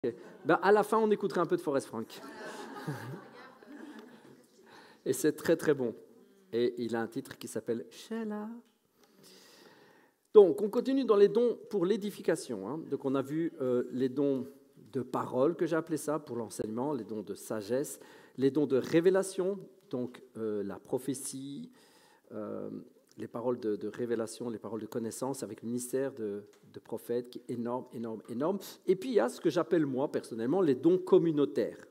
Okay. Ben, à la fin, on écoutera un peu de Forest Frank. Et c'est très très bon. Et il a un titre qui s'appelle Sheila. Donc, on continue dans les dons pour l'édification. Hein. Donc, on a vu les dons de parole, que j'ai appelé ça, pour l'enseignement, les dons de sagesse, les dons de révélation, donc la prophétie, les paroles de révélation, les paroles de connaissance, avec le ministère de prophète qui est énorme, énorme, énorme. Et puis, il y a ce que j'appelle, moi, personnellement, les dons communautaires,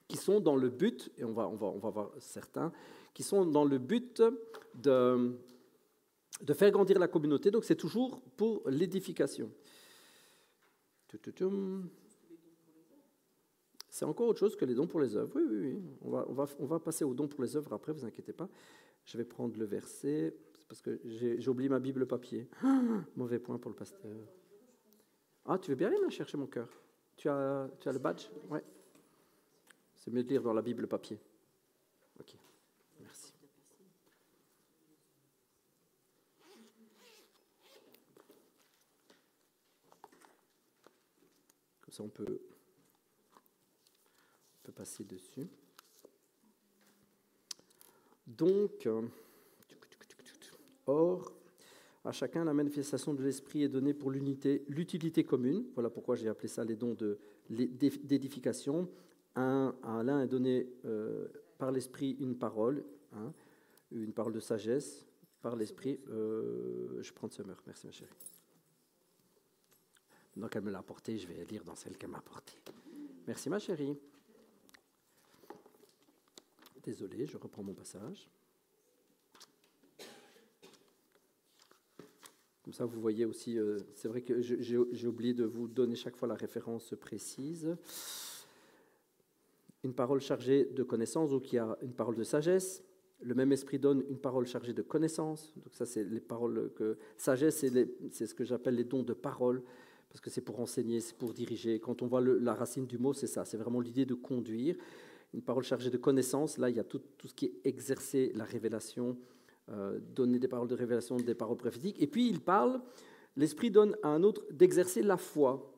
qui sont dans le but, et on va voir certains, qui sont dans le but de faire grandir la communauté. Donc, c'est toujours pour l'édification. C'est encore autre chose que les dons pour les œuvres. Oui, oui, oui. On va passer aux dons pour les œuvres après, ne vous inquiétez pas. Je vais prendre le verset, parce que j'ai oublié ma Bible papier. Mauvais point pour le pasteur. Ah, tu veux bien aller là chercher mon cœur? Tu as le badge? Oui. C'est mieux de lire dans la Bible papier. Ok, merci. Comme ça, on peut passer dessus. Donc, or, à chacun, la manifestation de l'Esprit est donnée pour l'utilité commune. Voilà pourquoi j'ai appelé ça les dons d'édification. À l'un est donné par l'Esprit une parole de sagesse, par l'Esprit. Je prends Summer, merci ma chérie. Maintenant qu'elle me l'a apporté, je vais lire dans celle qu'elle m'a apportée. Merci ma chérie. Désolé, je reprends mon passage. Comme ça, vous voyez aussi, c'est vrai que j'ai oublié de vous donner chaque fois la référence précise. Une parole chargée de connaissance, ou qui a une parole de sagesse. Le même esprit donne une parole chargée de connaissance. Donc ça, c'est les paroles que... Sagesse, c'est ce que j'appelle les dons de parole, parce que c'est pour enseigner, c'est pour diriger. Quand on voit la racine du mot, c'est ça, c'est vraiment l'idée de conduire. Une parole chargée de connaissance, là, il y a tout ce qui est exercer la révélation, donner des paroles de révélation, des paroles prophétiques. Et puis, l'Esprit donne à un autre d'exercer la foi,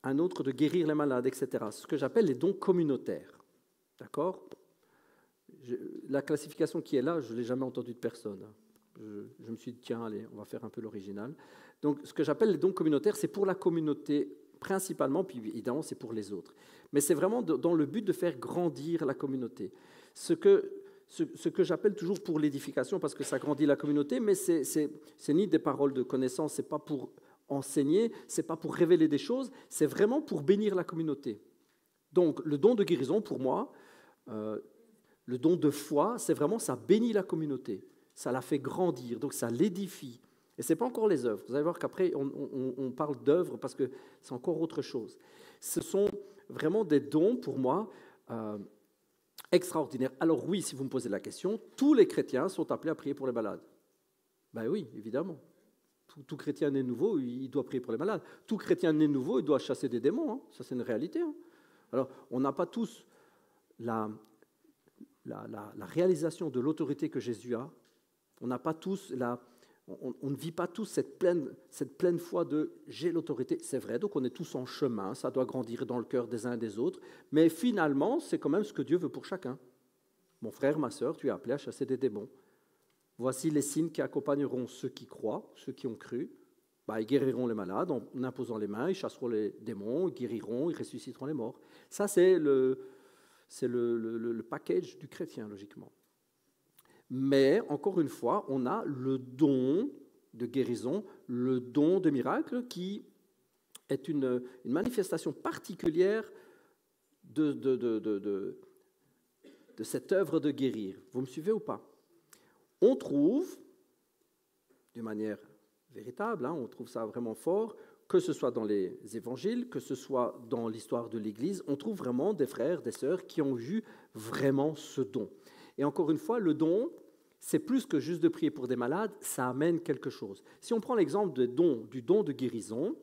un autre de guérir les malades, etc. Ce que j'appelle les dons communautaires. D'accord ? La classification qui est là, je ne l'ai jamais entendue de personne. Je me suis dit, tiens, allez, on va faire un peu l'original. Donc, ce que j'appelle les dons communautaires, c'est pour la communauté principalement, puis évidemment, c'est pour les autres. Mais c'est vraiment dans le but de faire grandir la communauté. Ce que j'appelle toujours pour l'édification, parce que ça grandit la communauté, mais c'est ni des paroles de connaissance, c'est pas pour enseigner, c'est pas pour révéler des choses, c'est vraiment pour bénir la communauté. Donc, le don de guérison, pour moi, le don de foi, c'est vraiment, ça bénit la communauté, ça la fait grandir, donc ça l'édifie. Et ce n'est pas encore les œuvres. Vous allez voir qu'après, on parle d'œuvres parce que c'est encore autre chose. Ce sont vraiment des dons, pour moi, extraordinaires. Alors oui, si vous me posez la question, tous les chrétiens sont appelés à prier pour les malades. Ben oui, évidemment. Tout chrétien né nouveau, il doit prier pour les malades. Tout chrétien né nouveau, il doit chasser des démons. Hein. Ça, c'est une réalité. Hein. Alors, on n'a pas tous la réalisation de l'autorité que Jésus a. On n'a pas tous on ne vit pas tous cette pleine foi de « j'ai l'autorité ». C'est vrai, donc on est tous en chemin, ça doit grandir dans le cœur des uns et des autres, mais finalement, c'est quand même ce que Dieu veut pour chacun. Mon frère, ma sœur, tu es appelé à chasser des démons. Voici les signes qui accompagneront ceux qui croient, ceux qui ont cru. Ils guériront les malades en imposant les mains, ils chasseront les démons, ils guériront, ils ressusciteront les morts. Ça, c'est le package du chrétien, logiquement. Mais, encore une fois, on a le don de guérison, le don de miracle, qui est une manifestation particulière de cette œuvre de guérir. Vous me suivez ou pas? On trouve, de manière véritable, on trouve ça vraiment fort, que ce soit dans les évangiles, que ce soit dans l'histoire de l'Église, on trouve vraiment des frères, des sœurs qui ont eu vraiment ce don. Et encore une fois, le don, c'est plus que juste de prier pour des malades, ça amène quelque chose. Si on prend l'exemple du don de guérison,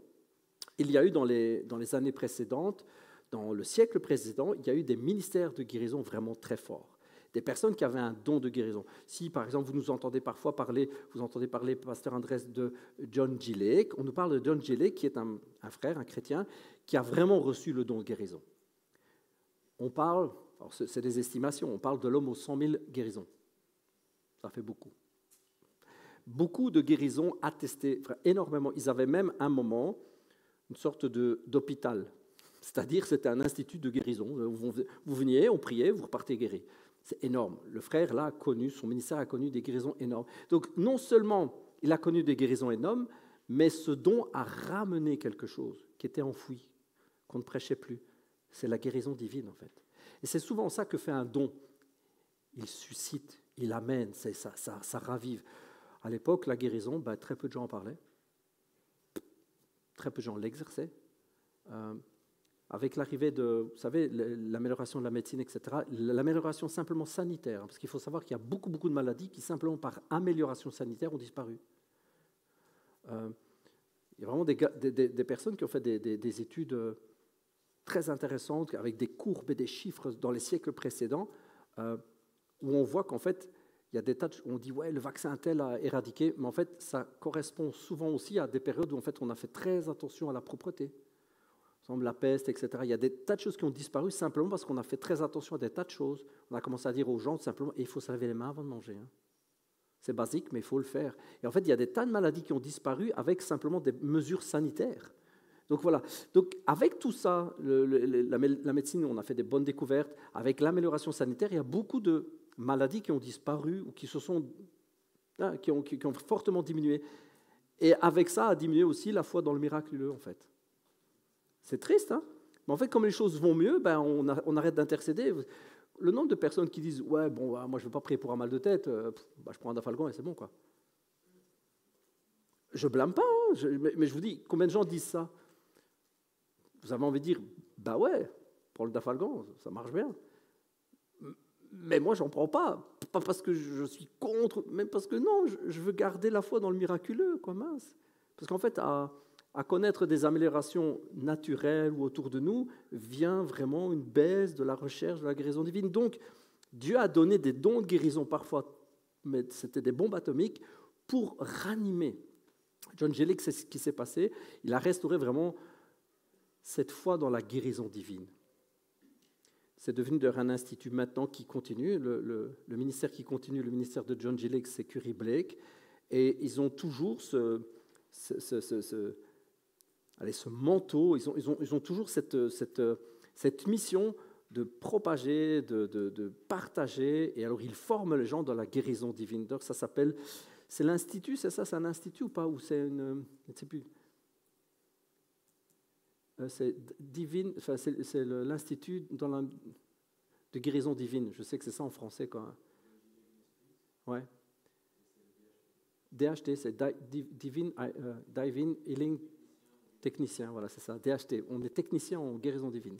il y a eu dans les années précédentes, dans le siècle précédent, il y a eu des ministères de guérison vraiment très forts. des personnes qui avaient un don de guérison. Si, par exemple, vous entendez parler, Pasteur Andrés, de John G. Lake, on nous parle de John G. Lake, qui est un frère, un chrétien, qui a vraiment reçu le don de guérison. On parle, alors c'est des estimations, on parle de l'homme aux 100 000 guérisons. Ça fait beaucoup. Beaucoup de guérisons attestées, énormément. Ils avaient même un moment une sorte d'hôpital. C'est-à-dire, c'était un institut de guérison. Vous veniez, on priait, vous repartez guéri. C'est énorme. Le frère, là, a connu, son ministère a connu des guérisons énormes. Donc, non seulement il a connu des guérisons énormes, mais ce don a ramené quelque chose qui était enfoui, qu'on ne prêchait plus. C'est la guérison divine, en fait. Et c'est souvent ça que fait un don. Il suscite, il amène, ça ravive. À l'époque, la guérison, très peu de gens en parlaient. Très peu de gens l'exerçaient. Avec l'arrivée de, vous savez, l'amélioration de la médecine, etc., l'amélioration simplement sanitaire, parce qu'il faut savoir qu'il y a beaucoup de maladies qui, simplement par amélioration sanitaire, ont disparu. Il y a vraiment des personnes qui ont fait des études très intéressantes, avec des courbes et des chiffres dans les siècles précédents, où on voit qu'en fait, il y a des tas on dit, ouais, le vaccin tel a éradiqué, mais en fait, ça correspond souvent aussi à des périodes où en fait, on a fait très attention à la propreté. Par exemple, la peste, etc. Il y a des tas de choses qui ont disparu simplement parce qu'on a fait très attention à des tas de choses. On a commencé à dire aux gens simplement, il faut se laver les mains avant de manger. Hein. C'est basique, mais il faut le faire. Et en fait, il y a des tas de maladies qui ont disparu avec simplement des mesures sanitaires. Donc voilà. Donc avec tout ça, la médecine, on a fait des bonnes découvertes. Avec l'amélioration sanitaire, il y a beaucoup de maladies qui ont disparu ou qui ont fortement diminué. Et avec ça, a diminué aussi la foi dans le miraculeux, en fait. C'est triste, hein? Mais en fait, comme les choses vont mieux, on arrête d'intercéder. Le nombre de personnes qui disent « Ouais, bon, moi, je ne veux pas prier pour un mal de tête, je prends un dafalgan et c'est bon, quoi. » Je ne blâme pas, hein, mais je vous dis, combien de gens disent ça? Vous avez envie de dire « Bah ouais, pour le dafalgan, ça marche bien. » Mais moi, je n'en prends pas. Pas parce que je suis contre, mais parce que non, je veux garder la foi dans le miraculeux, quoi, mince. Parce qu'en fait, à connaître des améliorations naturelles ou autour de nous, vient vraiment une baisse de la recherche de la guérison divine. Donc, Dieu a donné des dons de guérison parfois, mais c'était des bombes atomiques, pour ranimer. John G. Lake, c'est ce qui s'est passé. Il a restauré vraiment cette foi dans la guérison divine. C'est devenu un institut maintenant qui continue, le ministère qui continue, le ministère de John G. Lake, c'est Curry Blake, et ils ont toujours ce manteau, ils ont toujours cette mission de propager, de partager, et alors ils forment les gens dans la guérison divine. Donc ça s'appelle, c'est l'institut, c'est ça, c'est un institut ou pas, ou c'est une, je ne sais plus. C'est divine, enfin c'est l'institut de guérison divine. Je sais que c'est ça en français, quoi. Ouais. DHT, c'est Divine Healing Technicien, voilà, c'est ça, DHT. On est technicien en guérison divine,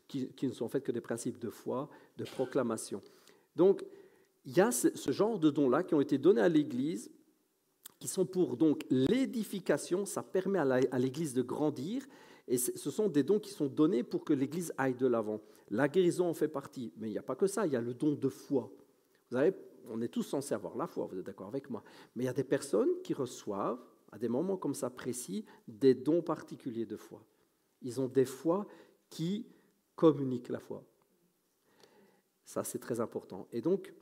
qui ne sont en fait que des principes de foi, de proclamation. Donc, il y a ce genre de dons-là qui ont été donnés à l'Église, qui sont pour donc l'édification, ça permet à l'Église de grandir, et ce sont des dons qui sont donnés pour que l'Église aille de l'avant. La guérison en fait partie, mais il n'y a pas que ça, il y a le don de foi. Vous savez, on est tous censés avoir la foi, vous êtes d'accord avec moi, mais il y a des personnes qui reçoivent, à des moments comme ça précis, des dons particuliers de foi. Ils ont des foi qui communiquent la foi. Ça, c'est très important. Et donc,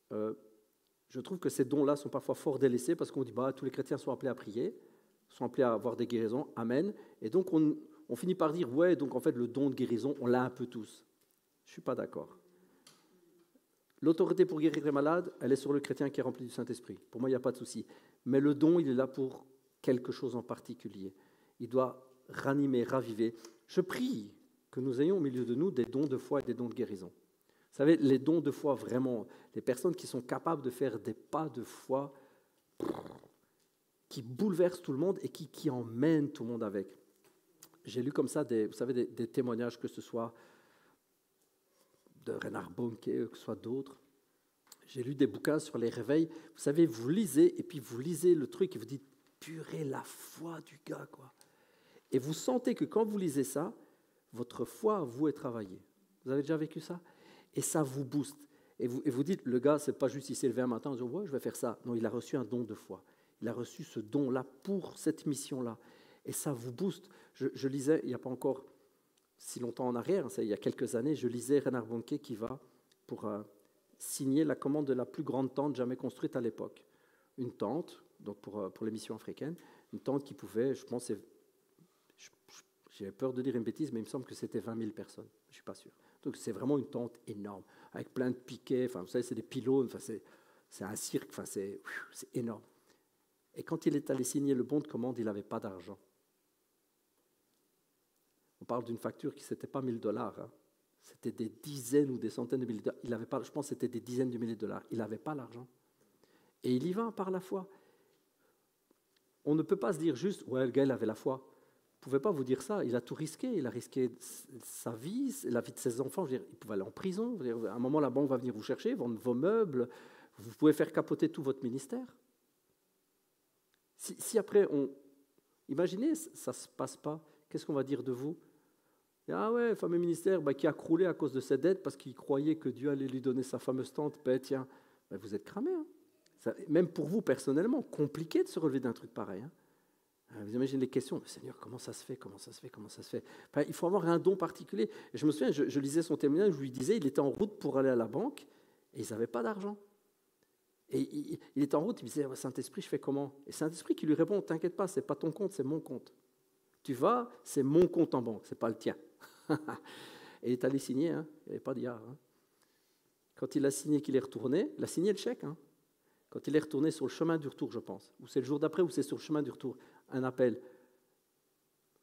je trouve que ces dons-là sont parfois fort délaissés parce qu'on dit tous les chrétiens sont appelés à prier, sont appelés à avoir des guérisons, amen. Et donc, on finit par dire, ouais, donc en fait, le don de guérison, on l'a un peu tous. Je ne suis pas d'accord. L'autorité pour guérir les malades, elle est sur le chrétien qui est rempli du Saint-Esprit. Pour moi, il n'y a pas de souci. Mais le don, il est là pour quelque chose en particulier. Il doit ranimer, raviver. Je prie que nous ayons au milieu de nous des dons de foi et des dons de guérison. Vous savez, les dons de foi, vraiment, les personnes qui sont capables de faire des pas de foi qui bouleversent tout le monde et qui emmènent tout le monde avec. J'ai lu comme ça, des témoignages, que ce soit de Reinhard Bonnke, que ce soit d'autres. J'ai lu des bouquins sur les réveils. Vous savez, vous lisez, et puis vous lisez le truc et vous dites, purée, la foi du gars, quoi. Et vous sentez que quand vous lisez ça, votre foi, vous, est travaillée. Vous avez déjà vécu ça? et ça vous booste. Et vous dites, le gars, c'est pas juste il s'est levé un matin en disant, ouais, je vais faire ça. Non, il a reçu un don de foi. Il a reçu ce don-là pour cette mission-là. Et ça vous booste. Je lisais, il n'y a pas encore si longtemps en arrière, il y a quelques années, je lisais Reinhard Bonnke qui va pour signer la commande de la plus grande tente jamais construite à l'époque. Une tente, donc pour les missions africaines, une tente qui pouvait, je pense, j'ai peur de dire une bêtise, mais il me semble que c'était 20 000 personnes. Je ne suis pas sûr. Donc c'est vraiment une tente énorme, avec plein de piquets, enfin, vous savez, c'est des pylônes, enfin, c'est un cirque, enfin, c'est énorme. Et quand il est allé signer le bon de commande, il n'avait pas d'argent. On parle d'une facture qui n'était pas 1 000 $. Hein. C'était des dizaines ou des centaines de milliers de dollars. Il avait pas, je pense que c'était des dizaines de milliers de dollars. Il n'avait pas l'argent. Et il y va par la foi. On ne peut pas se dire juste, ouais, le gars, il avait la foi. Vous ne pouvez pas vous dire ça. Il a tout risqué. Il a risqué sa vie, la vie de ses enfants. Je veux dire, il pouvait aller en prison. Je veux dire, à un moment, la banque va venir vous chercher, vendre vos meubles. Vous pouvez faire capoter tout votre ministère. Si après, imaginez, ça ne se passe pas, qu'est-ce qu'on va dire de vous? Ah ouais, fameux ministère qui a croulé à cause de ses dettes parce qu'il croyait que Dieu allait lui donner sa fameuse tente. Tiens, vous êtes cramé. Hein. Même pour vous personnellement, compliqué de se relever d'un truc pareil. Hein. Vous imaginez les questions, Seigneur, comment ça se fait? Il faut avoir un don particulier. Et je me souviens, je lisais son témoignage, je lui disais, il était en route pour aller à la banque et ils n'avaient pas d'argent. Et il était en route, il me disait, Saint-Esprit, je fais comment? Et Saint-Esprit qui lui répond, t'inquiète pas, c'est pas ton compte, c'est mon compte. Tu vas, c'est mon compte en banque, c'est pas le tien. Et il est allé signer, hein. Il n'y avait pas d'IA. Hein. Quand il a signé qu'il est retourné, il a signé le chèque. Hein. Quand il est retourné sur le chemin du retour, je pense, ou c'est le jour d'après, ou c'est sur le chemin du retour, un appel.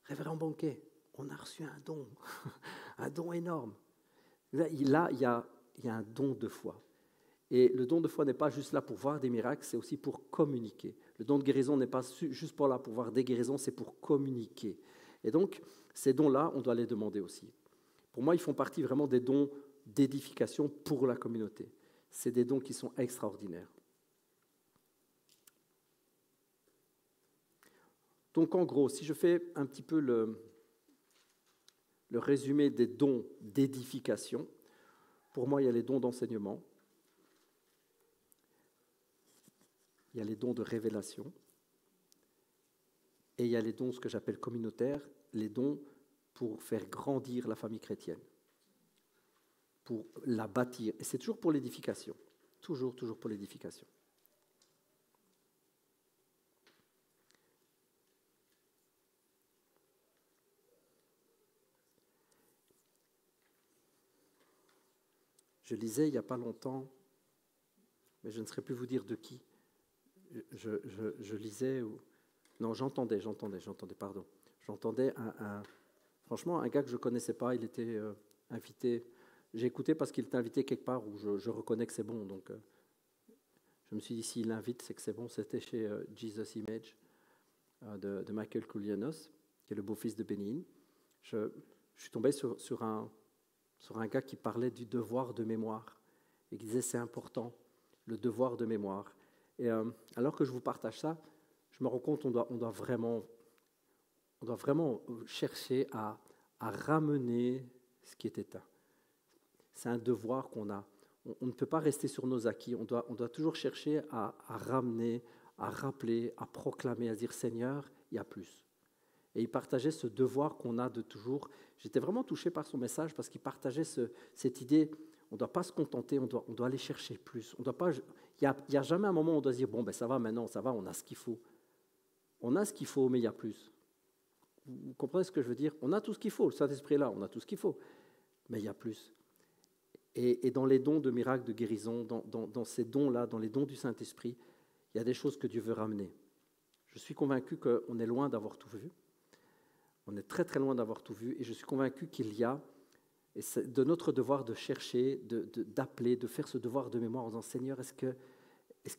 Révérend Bonnke, on a reçu un don, un don énorme. Là, il y a un don de foi. Et le don de foi n'est pas juste là pour voir des miracles, c'est aussi pour communiquer. Le don de guérison n'est pas juste pour là pour voir des guérisons, c'est pour communiquer. Et donc, ces dons-là, on doit les demander aussi. Pour moi, ils font partie vraiment des dons d'édification pour la communauté. C'est des dons qui sont extraordinaires. Donc, en gros, si je fais un petit peu le résumé des dons d'édification, pour moi, il y a les dons d'enseignement, il y a les dons de révélation, et il y a les dons, ce que j'appelle communautaires, les dons pour faire grandir la famille chrétienne, pour la bâtir. Et c'est toujours pour l'édification, toujours pour l'édification. Je lisais il n'y a pas longtemps, mais je ne saurais plus vous dire de qui, je lisais, non, j'entendais, pardon. J'entendais franchement, un gars que je ne connaissais pas, il était invité. J'ai écouté parce qu'il était invité quelque part où je reconnais que c'est bon. Donc, je me suis dit, s'il l'invite, c'est que c'est bon. C'était chez Jesus Image de Michael Koulianos, qui est le beau-fils de Bénin. Je suis tombé sur un gars qui parlait du devoir de mémoire et qui disait, c'est important, le devoir de mémoire. Et alors que je vous partage ça, je me rends compte qu'on doit vraiment chercher à ramener ce qui est éteint. C'est un devoir qu'on a. On ne peut pas rester sur nos acquis. On doit toujours chercher à ramener, à rappeler, à proclamer, à dire Seigneur, il y a plus. Et il partageait ce devoir qu'on a de toujours. J'étais vraiment touché par son message parce qu'il partageait cette idée. On ne doit pas se contenter, on doit aller chercher plus. Il n'y a jamais un moment où on doit se dire bon, ben ça va maintenant, ça va, on a ce qu'il faut. On a ce qu'il faut, mais il y a plus. Vous comprenez ce que je veux dire? On a tout ce qu'il faut, le Saint-Esprit est là, on a tout ce qu'il faut, mais il y a plus. Et dans les dons de miracles, de guérison, dans ces dons-là, dans les dons du Saint-Esprit, il y a des choses que Dieu veut ramener. Je suis convaincu qu'on est loin d'avoir tout vu. On est très très loin d'avoir tout vu, et je suis convaincu qu'il y a, et c'est de notre devoir de chercher, d'appeler, de faire ce devoir de mémoire en disant Seigneur, est-ce qu'il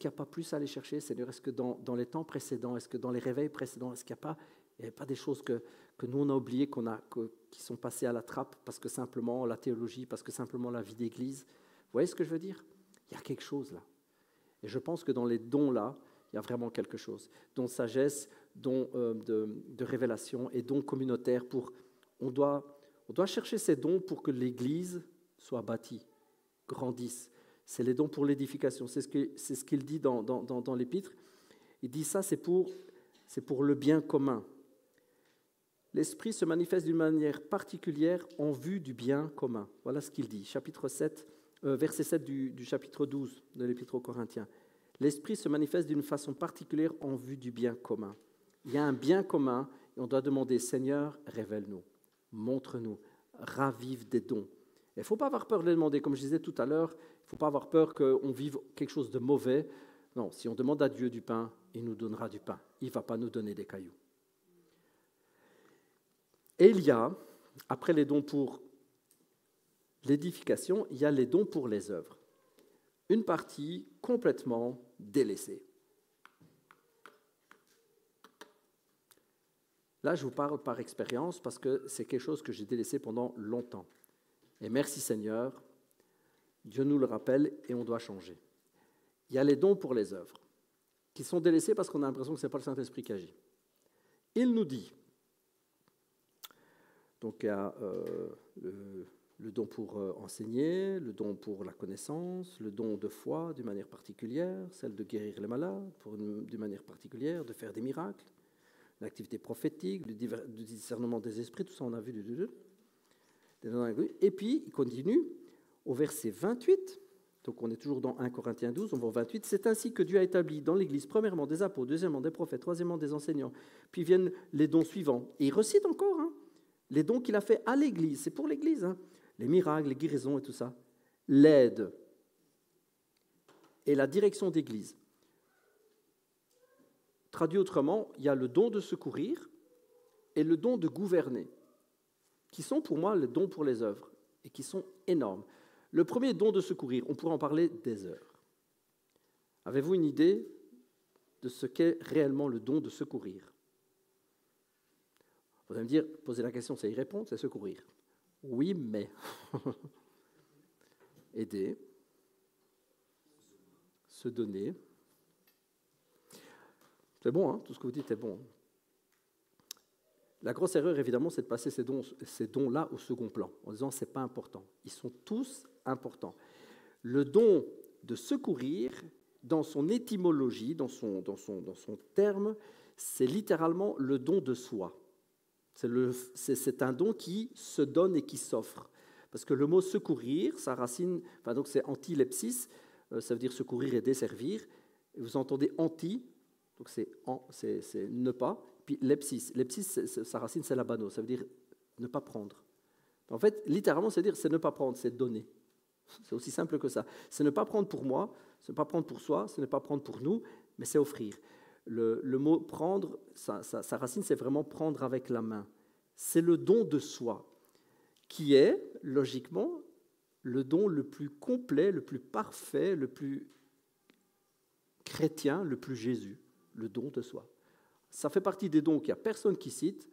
n'y a pas plus à aller chercher, Seigneur? Est-ce que dans les temps précédents, est-ce que dans les réveils précédents, est-ce qu'il n'y avait pas des choses que nous on a oubliées, qui sont passées à la trappe parce que simplement la théologie, parce que simplement la vie d'église? Vous voyez ce que je veux dire? Il y a quelque chose là. Et je pense que dans les dons là, il y a vraiment quelque chose. Dons de sagesse, dons de révélation et dons communautaires. On doit chercher ces dons pour que l'Église soit bâtie. grandissent. C'est les dons pour l'édification. C'est ce qu'il dit dans l'Épître. Il dit ça, c'est pour le bien commun. L'Esprit se manifeste d'une manière particulière en vue du bien commun. Voilà ce qu'il dit, chapitre 7, verset 7 du chapitre 12 de l'Épître aux Corinthiens. L'Esprit se manifeste d'une façon particulière en vue du bien commun. Il y a un bien commun et on doit demander, Seigneur, révèle-nous, montre-nous, ravive des dons. Il ne faut pas avoir peur de les demander. Comme je disais tout à l'heure, il ne faut pas avoir peur qu'on vive quelque chose de mauvais. Non, si on demande à Dieu du pain, il nous donnera du pain. Il ne va pas nous donner des cailloux. Et il y a, après les dons pour l'édification, il y a les dons pour les œuvres. Une partie complètement délaissée. Là, je vous parle par expérience parce que c'est quelque chose que j'ai délaissé pendant longtemps. Et merci Seigneur, Dieu nous le rappelle et on doit changer. Il y a les dons pour les œuvres qui sont délaissés parce qu'on a l'impression que ce n'est pas le Saint-Esprit qui agit. Il nous dit, donc il y a le don pour enseigner, le don pour la connaissance, le don de foi d'une manière particulière, celle de guérir les malades d'une manière particulière, de faire des miracles, l'activité prophétique, le discernement des esprits, tout ça on a vu. Et puis il continue au verset 28, donc on est toujours dans 1 Corinthiens 12, on va au 28, c'est ainsi que Dieu a établi dans l'Église, premièrement des apôtres, deuxièmement des prophètes, troisièmement des enseignants, puis viennent les dons suivants. Et il recite encore, les dons qu'il a fait à l'Église, c'est pour l'Église, les miracles, les guérisons et tout ça, l'aide et la direction d'Église. Traduit autrement, il y a le don de secourir et le don de gouverner, qui sont pour moi le don pour les œuvres et qui sont énormes. Le premier don de secourir, on pourrait en parler des heures. Avez-vous une idée de ce qu'est réellement le don de secourir ? Vous allez me dire, poser la question, c'est y répondre, c'est secourir. Oui, mais aider, se donner. C'est bon, tout ce que vous dites est bon. La grosse erreur, évidemment, c'est de passer ces dons-là au second plan, en disant ce n'est pas important. Ils sont tous importants. Le don de secourir, dans son étymologie, dans son terme, c'est littéralement le don de soi. C'est un don qui se donne et qui s'offre. Parce que le mot secourir, sa racine, donc c'est antilepsis, ça veut dire secourir et desservir. Et vous entendez anti, donc c'est ne pas. Puis lepsis, sa racine c'est labano, ça veut dire ne pas prendre. En fait, littéralement, c'est ne pas prendre, c'est donner. C'est aussi simple que ça. C'est ne pas prendre pour moi, c'est ne pas prendre pour soi, c'est ne pas prendre pour nous, mais c'est offrir. Le mot prendre, sa racine, c'est vraiment prendre avec la main. C'est le don de soi, qui est, logiquement, le don le plus complet, le plus parfait, le plus chrétien, le plus Jésus, le don de soi. Ça fait partie des dons qu'il n'y a personne qui cite.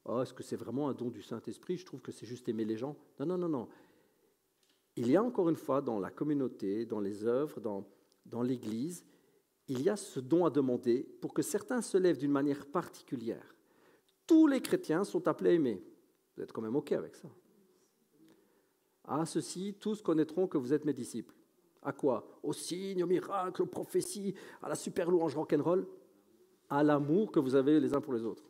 Oh, est-ce que c'est vraiment un don du Saint-Esprit ? Je trouve que c'est juste aimer les gens. Non. Il y a encore une fois dans la communauté, dans les œuvres, dans l'Église, il y a ce don à demander pour que certains se lèvent d'une manière particulière. Tous les chrétiens sont appelés à aimer. Vous êtes quand même OK avec ça. À ceci, tous connaîtront que vous êtes mes disciples. À quoi ? Aux signes, aux miracles, aux prophéties, à la super louange rock'n'roll, à l'amour que vous avez les uns pour les autres.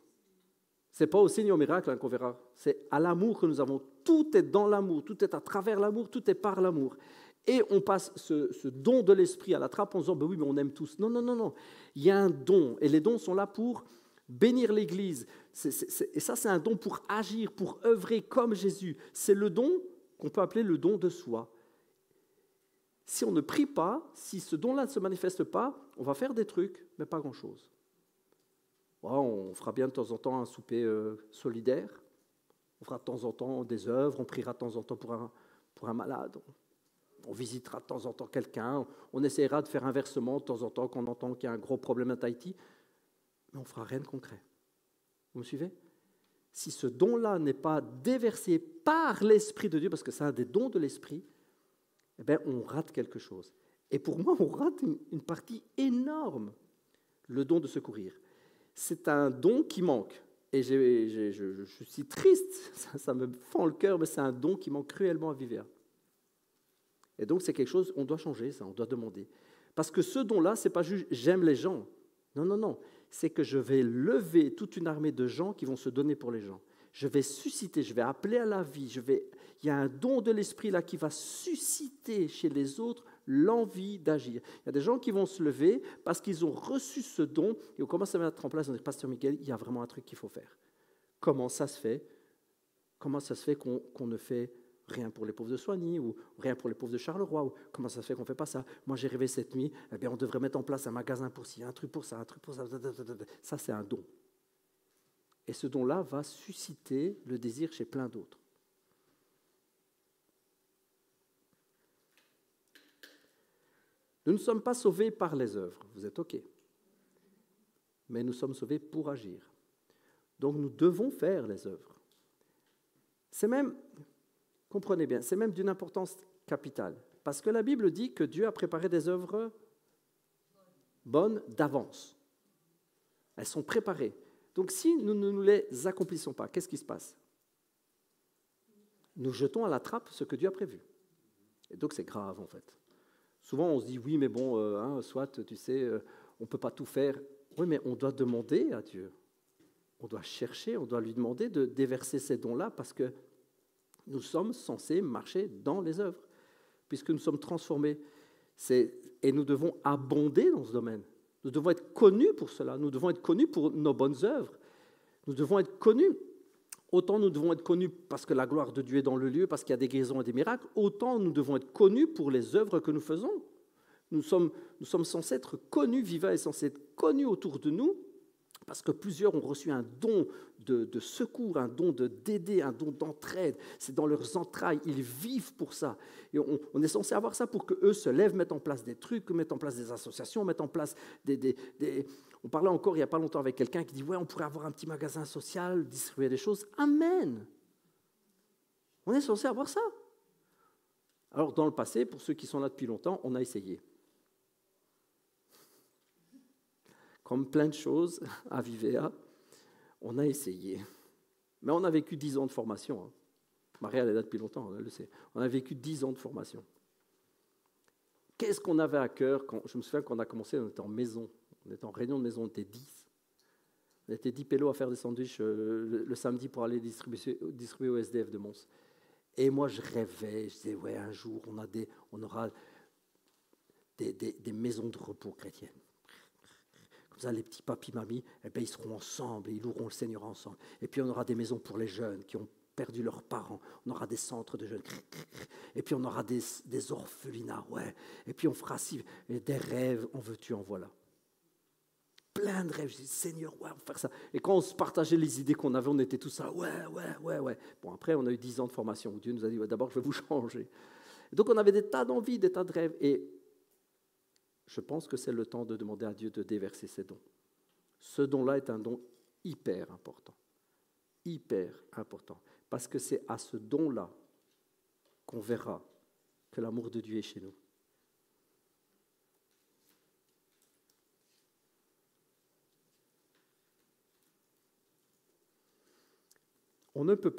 Ce n'est pas aux signes et aux miracles qu'on verra, c'est à l'amour que nous avons. Tout est dans l'amour, tout est à travers l'amour, tout est par l'amour. Et on passe ce don de l'esprit à la trappe en disant oui, mais on aime tous. Non. Il y a un don, et les dons sont là pour bénir l'Église. Et ça, c'est un don pour agir, pour œuvrer comme Jésus. C'est le don qu'on peut appeler le don de soi. Si on ne prie pas, si ce don-là ne se manifeste pas, on va faire des trucs, mais pas grand-chose. On fera bien de temps en temps un souper solidaire, on fera de temps en temps des œuvres, on priera de temps en temps pour un malade, on visitera de temps en temps quelqu'un, on essaiera de faire un versement de temps en temps quand on entend qu'il y a un gros problème à Tahiti, mais on ne fera rien de concret. Vous me suivez ? Si ce don-là n'est pas déversé par l'Esprit de Dieu, parce que c'est un des dons de l'Esprit, eh bien, on rate quelque chose. Et pour moi, on rate une partie énorme, le don de secourir. C'est un don qui manque. Et je suis triste, ça me fend le cœur, mais c'est un don qui manque cruellement à Vivea. Et donc, c'est quelque chose, on doit changer ça, on doit demander. Parce que ce don-là, ce n'est pas juste « j'aime les gens ». Non, non, non. C'est que je vais lever toute une armée de gens qui vont se donner pour les gens. Je vais susciter, je vais appeler à la vie. Il y a un don de l'esprit là qui va susciter chez les autres l'envie d'agir. Il y a des gens qui vont se lever parce qu'ils ont reçu ce don et on commence à mettre en place, on dit « Pasteur Miguel, il y a vraiment un truc qu'il faut faire ». Comment ça se fait? Comment ça se fait qu'on ne fait rien pour les pauvres de Soigny ou rien pour les pauvres de Charleroi ou comment ça se fait qu'on ne fait pas ça? Moi, j'ai rêvé cette nuit, eh bien, on devrait mettre en place un magasin pour ci, un truc pour ça, un truc pour ça. Ça, c'est un don. Et ce don-là va susciter le désir chez plein d'autres. Nous ne sommes pas sauvés par les œuvres, vous êtes OK. Mais nous sommes sauvés pour agir. Donc nous devons faire les œuvres. C'est même, comprenez bien, c'est même d'une importance capitale. Parce que la Bible dit que Dieu a préparé des œuvres bonnes d'avance. Elles sont préparées. Donc si nous ne nous les accomplissons pas, qu'est-ce qui se passe? Nous jetons à la trappe ce que Dieu a prévu. Et donc c'est grave en fait. Souvent on se dit oui mais bon, soit tu sais, on ne peut pas tout faire. Oui mais on doit demander à Dieu. On doit chercher, on doit lui demander de déverser ces dons-là parce que nous sommes censés marcher dans les œuvres, puisque nous sommes transformés. Et nous devons abonder dans ce domaine. Nous devons être connus pour cela. Nous devons être connus pour nos bonnes œuvres. Nous devons être connus. Autant nous devons être connus parce que la gloire de Dieu est dans le lieu, parce qu'il y a des guérisons et des miracles, autant nous devons être connus pour les œuvres que nous faisons. Nous sommes censés être connus, Viva est censé être connu autour de nous, parce que plusieurs ont reçu un don de secours, un don d'aider, un don d'entraide. C'est dans leurs entrailles, ils vivent pour ça. Et on est censé avoir ça pour qu'eux se lèvent, mettent en place des trucs, mettent en place des associations, mettent en place des... On parlait encore il n'y a pas longtemps avec quelqu'un qui dit « Ouais, on pourrait avoir un petit magasin social, distribuer des choses. » Amen. On est censé avoir ça. Alors, dans le passé, pour ceux qui sont là depuis longtemps, on a essayé. Comme plein de choses à Vivea, on a essayé. Mais on a vécu 10 ans de formation. Hein. Marie, elle est là depuis longtemps, elle le sait. On a vécu 10 ans de formation. Qu'est-ce qu'on avait à cœur je me souviens qu'on a commencé, on était en maison. On était en réunion de maison, on était 10. On était 10 pélos à faire des sandwichs le samedi pour aller distribuer au SDF de Mons. Et moi, je rêvais, je disais, ouais, un jour, on aura des maisons de repos chrétiennes. Comme ça, les petits papis, mamies, eh bien, ils seront ensemble et ils loueront le Seigneur ensemble. Et puis, on aura des maisons pour les jeunes qui ont perdu leurs parents. On aura des centres de jeunes. Et puis, on aura des orphelinats, ouais. Et puis, on fera des rêves, en veux-tu, en voilà. Plein de rêves. Je dis, Seigneur, ouais, on va faire ça. Et quand on se partageait les idées qu'on avait, on était tous ça, ouais. Bon, après, on a eu 10 ans de formation où Dieu nous a dit, ouais, d'abord, je vais vous changer. Et donc, on avait des tas d'envies, des tas de rêves. Et je pense que c'est le temps de demander à Dieu de déverser ses dons. Ce don-là est un don hyper important. Hyper important. Parce que c'est à ce don-là qu'on verra que l'amour de Dieu est chez nous. On ne peut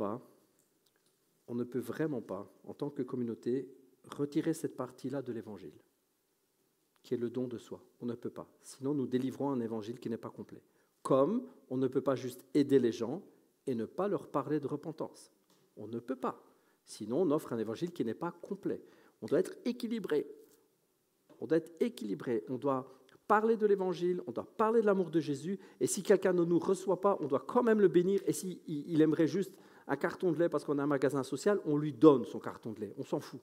vraiment pas, en tant que communauté, retirer cette partie-là de l'Évangile, qui est le don de soi. On ne peut pas. Sinon, nous délivrons un évangile qui n'est pas complet. Comme on ne peut pas juste aider les gens et ne pas leur parler de repentance. On ne peut pas. Sinon, on offre un évangile qui n'est pas complet. On doit être équilibré. On doit parler de l'évangile, on doit parler de l'amour de Jésus. Et si quelqu'un ne nous reçoit pas, on doit quand même le bénir. Et s'il aimerait juste un carton de lait parce qu'on a un magasin social, on lui donne son carton de lait. On s'en fout.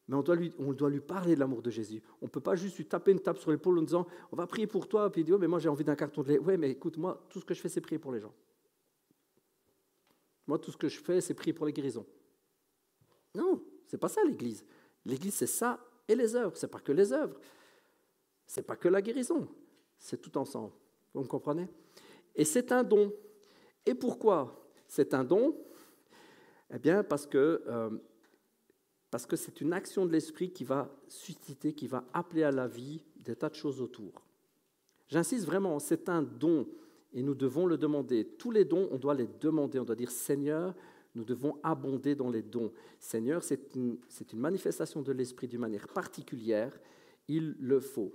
Mais on doit lui parler de l'amour de Jésus. On ne peut pas juste lui taper une tape sur l'épaule en disant « on va prier pour toi », puis il dit « mais moi j'ai envie d'un carton de lait ». Oui, mais écoute, moi, tout ce que je fais, c'est prier pour les gens. Moi, tout ce que je fais, c'est prier pour les guérisons. Non, ce n'est pas ça l'Église. L'Église, c'est ça et les œuvres. Ce n'est pas que les œuvres. Ce n'est pas que la guérison. C'est tout ensemble. Vous me comprenez? Et c'est un don. Et pourquoi c'est un don? Eh bien, parce que c'est une action de l'esprit qui va susciter, qui va appeler à la vie des tas de choses autour. J'insiste vraiment, c'est un don et nous devons le demander. Tous les dons, on doit les demander. On doit dire, Seigneur, Nous devons abonder dans les dons. Seigneur, c'est une manifestation de l'Esprit d'une manière particulière. Il le faut.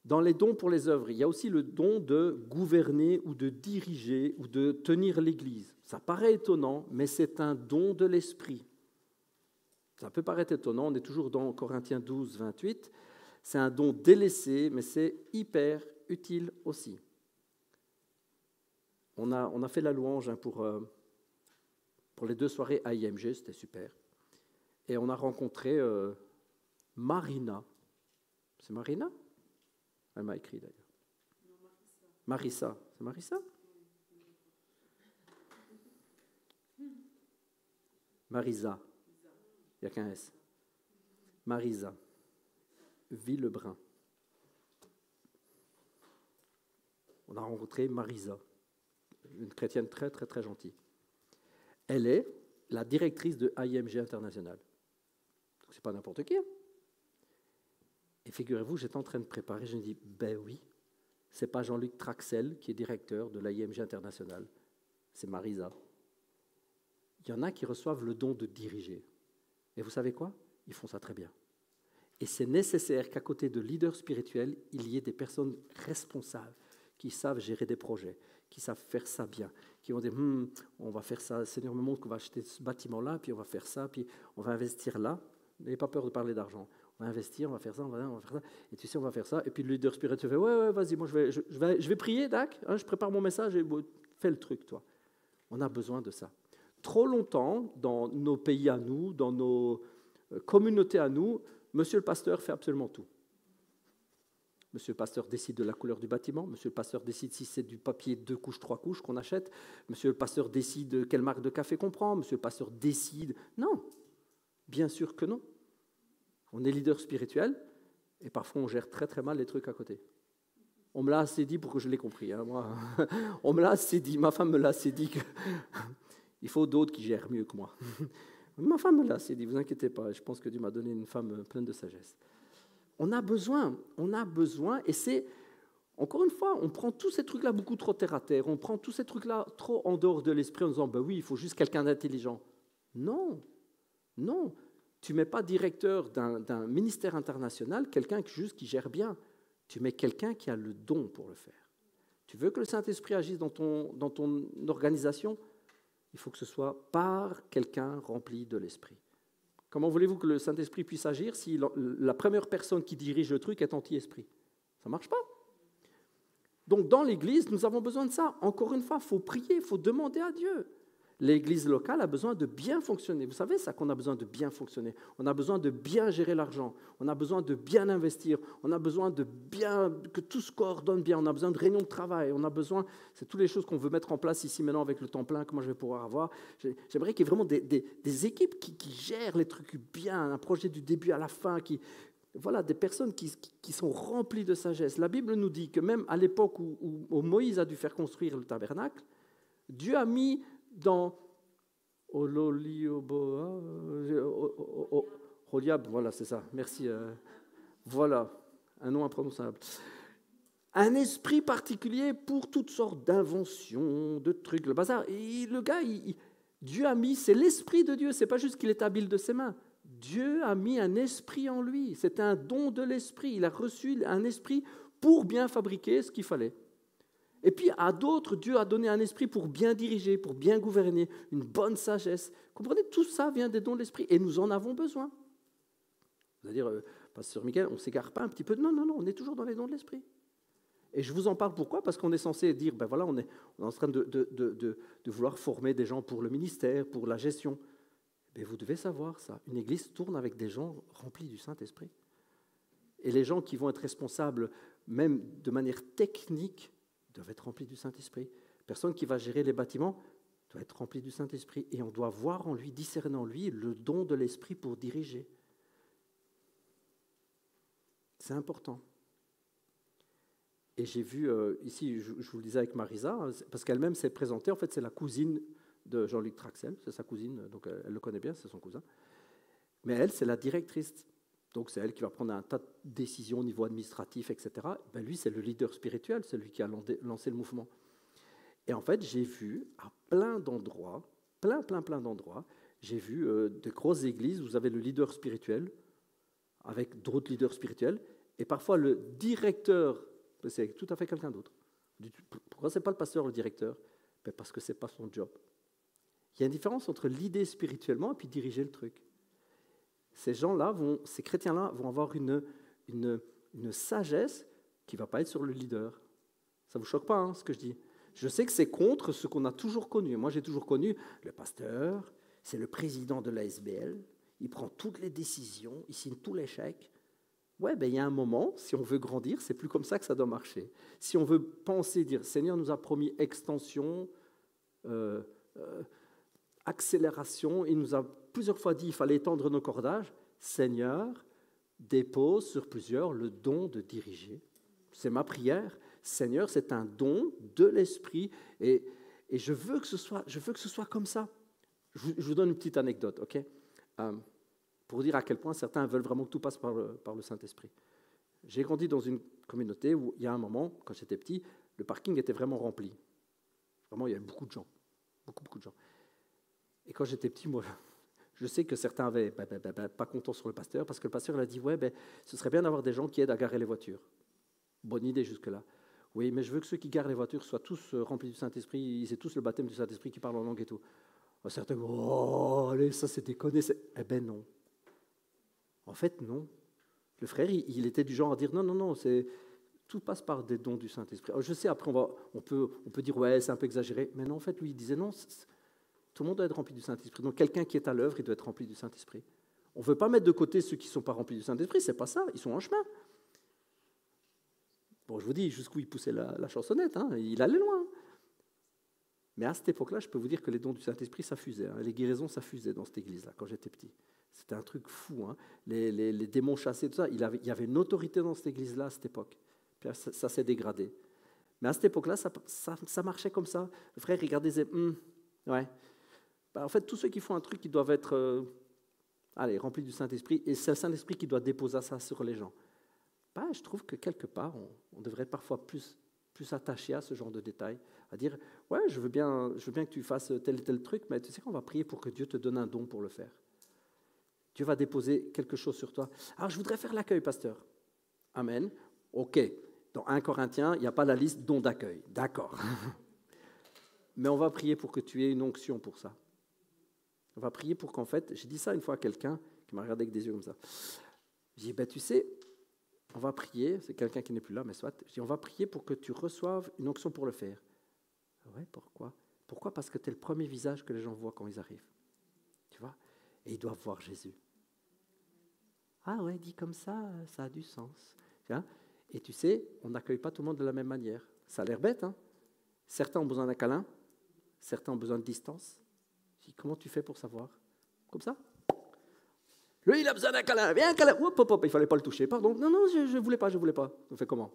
Dans les dons pour les œuvres, il y a aussi le don de gouverner ou de diriger ou de tenir l'Église. Ça paraît étonnant, mais c'est un don de l'Esprit. Ça peut paraître étonnant, on est toujours dans Corinthiens 12, 28. C'est un don délaissé, mais c'est hyper utile aussi. On a fait la louange pour les 2 soirées à IMG, c'était super. Et on a rencontré Marina. C'est Marina ? Elle m'a écrit d'ailleurs. Marissa. C'est Marissa ? Marisa. Il n'y a qu'un S. Marisa. Villebrun. On a rencontré Marisa, une chrétienne très, très, très gentille. Elle est la directrice de IMG International. Ce n'est pas n'importe qui. Hein. Et figurez-vous, j'étais en train de préparer, je me dis, ben oui, ce n'est pas Jean-Luc Traxel qui est directeur de l'IMG International, c'est Marisa. Il y en a qui reçoivent le don de diriger. Et vous savez quoi ? Ils font ça très bien. Et c'est nécessaire qu'à côté de leaders spirituels, il y ait des personnes responsables qui savent gérer des projets, qui savent faire ça bien, qui vont dire, on va faire ça, le Seigneur me montre qu'on va acheter ce bâtiment-là, puis on va faire ça, puis on va investir là. N'ayez pas peur de parler d'argent. On va investir, on va faire ça, on va faire ça. Et tu sais, on va faire ça. Et puis le leader spirituel fait, ouais, vas-y, moi je vais prier, Dac, hein, je prépare mon message et fais le truc, toi. On a besoin de ça. Trop longtemps, dans nos pays à nous, dans nos communautés à nous, monsieur le pasteur fait absolument tout. Monsieur le pasteur décide de la couleur du bâtiment. Monsieur le pasteur décide si c'est du papier 2 couches, 3 couches qu'on achète. Monsieur le pasteur décide quelle marque de café qu'on prend. Monsieur le pasteur décide... Non, bien sûr que non. On est leader spirituel et parfois on gère très très mal les trucs à côté. On me l'a assez dit pour que je l'ai compris. Hein, moi. On me l'a assez dit, ma femme me l'a assez dit qu'il faut d'autres qui gèrent mieux que moi. Ma femme me l'a assez dit, ne vous inquiétez pas, je pense que Dieu m'a donné une femme pleine de sagesse. On a besoin, et c'est, encore une fois, on prend tous ces trucs-là beaucoup trop terre à terre, on prend tous ces trucs-là trop en dehors de l'esprit en disant, ben oui, il faut juste quelqu'un d'intelligent. Non, tu ne mets pas directeur d'un ministère international quelqu'un qui gère bien, tu mets quelqu'un qui a le don pour le faire. Tu veux que le Saint-Esprit agisse dans ton organisation ? Il faut que ce soit par quelqu'un rempli de l'Esprit. Comment voulez-vous que le Saint-Esprit puisse agir si la première personne qui dirige le truc est anti-esprit ? Ça ne marche pas. Donc dans l'Église, nous avons besoin de ça. Encore une fois, il faut prier, il faut demander à Dieu. L'Église locale a besoin de bien fonctionner. Vous savez ça qu'on a besoin de bien fonctionner. On a besoin de bien gérer l'argent. On a besoin de bien investir. On a besoin de bien que tout se coordonne bien. On a besoin de réunions de travail. On a besoin, c'est toutes les choses qu'on veut mettre en place ici maintenant avec le temps plein que moi je vais pouvoir avoir. J'aimerais qu'il y ait vraiment des équipes qui gèrent les trucs bien, un projet du début à la fin, voilà, des personnes qui sont remplies de sagesse. La Bible nous dit que même à l'époque où Moïse a dû faire construire le tabernacle, Dieu a mis dans Ololioboa, Holiab, voilà, c'est ça, merci. Voilà, un nom imprononçable. Un esprit particulier pour toutes sortes d'inventions, de trucs, le bazar. Et le gars, Dieu a mis, c'est l'esprit de Dieu, c'est pas juste qu'il est habile de ses mains. Dieu a mis un esprit en lui, c'est un don de l'esprit. Il a reçu un esprit pour bien fabriquer ce qu'il fallait. Et puis à d'autres, Dieu a donné un esprit pour bien diriger, pour bien gouverner, une bonne sagesse. Comprenez, tout ça vient des dons de l'esprit et nous en avons besoin. Vous allez dire, Pasteur Michael, on ne s'égare pas un petit peu ? Non, on est toujours dans les dons de l'esprit. Et je vous en parle pourquoi ? Parce qu'on est censé dire, ben voilà, on est en train de vouloir former des gens pour le ministère, pour la gestion. Mais vous devez savoir ça. Une église tourne avec des gens remplis du Saint-Esprit. Et les gens qui vont être responsables, même de manière technique, doivent être remplis du Saint-Esprit. Personne qui va gérer les bâtiments doit être rempli du Saint-Esprit. Et on doit voir en lui, discerner en lui, le don de l'Esprit pour diriger. C'est important. Et j'ai vu, ici, je vous le disais avec Marisa, parce qu'elle-même s'est présentée, en fait, c'est la cousine de Jean-Luc Traxel, c'est sa cousine, donc elle le connaît bien, c'est son cousin. Mais elle, c'est la directrice. Donc c'est elle qui va prendre un tas de décisions au niveau administratif, etc. Ben lui, c'est le leader spirituel, c'est lui qui a lancé le mouvement. Et en fait, j'ai vu à plein d'endroits, plein d'endroits, j'ai vu de grosses églises où vous avez le leader spirituel avec d'autres leaders spirituels, et parfois le directeur, c'est tout à fait quelqu'un d'autre. Pourquoi ce n'est pas le pasteur, le directeur? Ben parce que ce n'est pas son job. Il y a une différence entre l'idée spirituellement et puis diriger le truc. Ces gens-là, ces chrétiens-là vont avoir une sagesse qui ne va pas être sur le leader. Ça ne vous choque pas, hein, ce que je dis? Je sais que c'est contre ce qu'on a toujours connu. Moi, j'ai toujours connu le pasteur, c'est le président de la SBL, il prend toutes les décisions, il signe tous les chèques. Ouais, ben, il y a un moment, si on veut grandir, c'est plus comme ça que ça doit marcher. Si on veut penser, dire, Seigneur nous a promis extension, accélération, il nous a plusieurs fois dit qu'il fallait étendre nos cordages. Seigneur, dépose sur plusieurs le don de diriger. C'est ma prière. Seigneur, c'est un don de l'Esprit et je veux que ce soit comme ça. Je vous donne une petite anecdote, ok, pour dire à quel point certains veulent vraiment que tout passe par le Saint-Esprit. J'ai grandi dans une communauté où il y a un moment, quand j'étais petit, le parking était vraiment rempli. Vraiment, il y avait beaucoup de gens, beaucoup de gens. Et quand j'étais petit, moi, je sais que certains avaient pas content sur le pasteur parce que le pasteur il a dit ouais, ce serait bien d'avoir des gens qui aident à garer les voitures. Bonne idée jusque-là. Oui, mais je veux que ceux qui garent les voitures soient tous remplis du Saint-Esprit, ils aient tous le baptême du Saint-Esprit, qui parlent en langue et tout. Certains disent oh, allez, ça c'est déconné. Eh ben non. En fait, non. Le frère, il était du genre à dire non, tout passe par des dons du Saint-Esprit. Alors, je sais, après, on peut dire ouais, c'est un peu exagéré, mais non, en fait, lui, il disait non, tout le monde doit être rempli du Saint-Esprit. Donc, quelqu'un qui est à l'œuvre, il doit être rempli du Saint-Esprit. On ne veut pas mettre de côté ceux qui ne sont pas remplis du Saint-Esprit, c'est pas ça, ils sont en chemin. Bon, je vous dis jusqu'où il poussait la chansonnette, hein, il allait loin. Mais à cette époque-là, je peux vous dire que les dons du Saint-Esprit, ça fusait. Hein, les guérisons, ça fusait dans cette église-là, quand j'étais petit. C'était un truc fou. Hein. Les démons chassés, tout ça, il y avait une autorité dans cette église-là à cette époque. Puis ça s'est dégradé. Mais à cette époque-là, ça marchait comme ça. Le frère regardait et disait, ouais. En fait, tous ceux qui font un truc, ils doivent être remplis du Saint-Esprit. Et c'est le Saint-Esprit qui doit déposer ça sur les gens. Je trouve que quelque part, on devrait être parfois plus attaché à ce genre de détails, à dire, ouais, je veux bien que tu fasses tel et tel truc, mais tu sais qu'on va prier pour que Dieu te donne un don pour le faire. Dieu va déposer quelque chose sur toi. Alors, je voudrais faire l'accueil, pasteur. Amen. OK. Dans 1 Corinthiens, il n'y a pas la liste dons d'accueil. D'accord. Mais on va prier pour que tu aies une onction pour ça. On va prier pour qu'en fait, j'ai dit ça une fois à quelqu'un qui m'a regardé avec des yeux comme ça. J'ai dit, tu sais, on va prier, c'est quelqu'un qui n'est plus là, mais soit, je dis, on va prier pour que tu reçoives une onction pour le faire. Ouais, pourquoi? Pourquoi? Parce que tu es le premier visage que les gens voient quand ils arrivent. Tu vois? Et ils doivent voir Jésus. Ah ouais, dit comme ça a du sens. Et tu sais, on n'accueille pas tout le monde de la même manière. Ça a l'air bête, hein? Certains ont besoin d'un câlin, certains ont besoin de distance. Je dis, comment tu fais pour savoir? Comme ça? Lui, il a besoin d'un câlin. Viens, un câlin. Hop, il ne fallait pas le toucher. Pardon. Non, je ne voulais pas. On fait comment?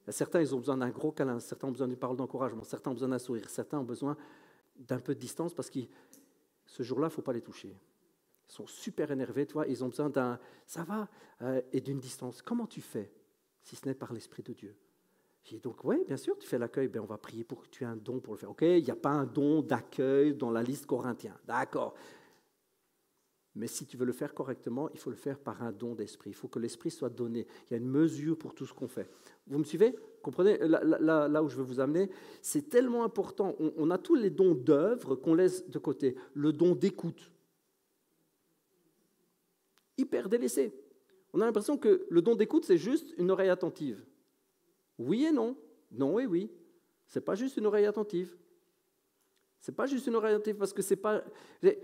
Il y a certains, ils ont besoin d'un gros câlin. Certains ont besoin d'une parole d'encouragement. Certains ont besoin d'un sourire. Certains ont besoin d'un peu de distance parce que ce jour-là, il ne faut pas les toucher. Ils sont super énervés, tu vois. Ils ont besoin d'un ça va et d'une distance. Comment tu fais si ce n'est par l'Esprit de Dieu? J'ai dit donc, oui, bien sûr, tu fais l'accueil. On va prier pour que tu aies un don pour le faire. OK, il n'y a pas un don d'accueil dans la liste Corinthiens. D'accord. Mais si tu veux le faire correctement, il faut le faire par un don d'esprit. Il faut que l'esprit soit donné. Il y a une mesure pour tout ce qu'on fait. Vous me suivez? Comprenez là où je veux vous amener? C'est tellement important. On a tous les dons d'œuvre qu'on laisse de côté. Le don d'écoute. Hyper délaissé. On a l'impression que le don d'écoute, c'est juste une oreille attentive. Oui et non. Non et oui. Ce n'est pas juste une oreille attentive. C'est pas juste une oreille attentive parce que c'est pas.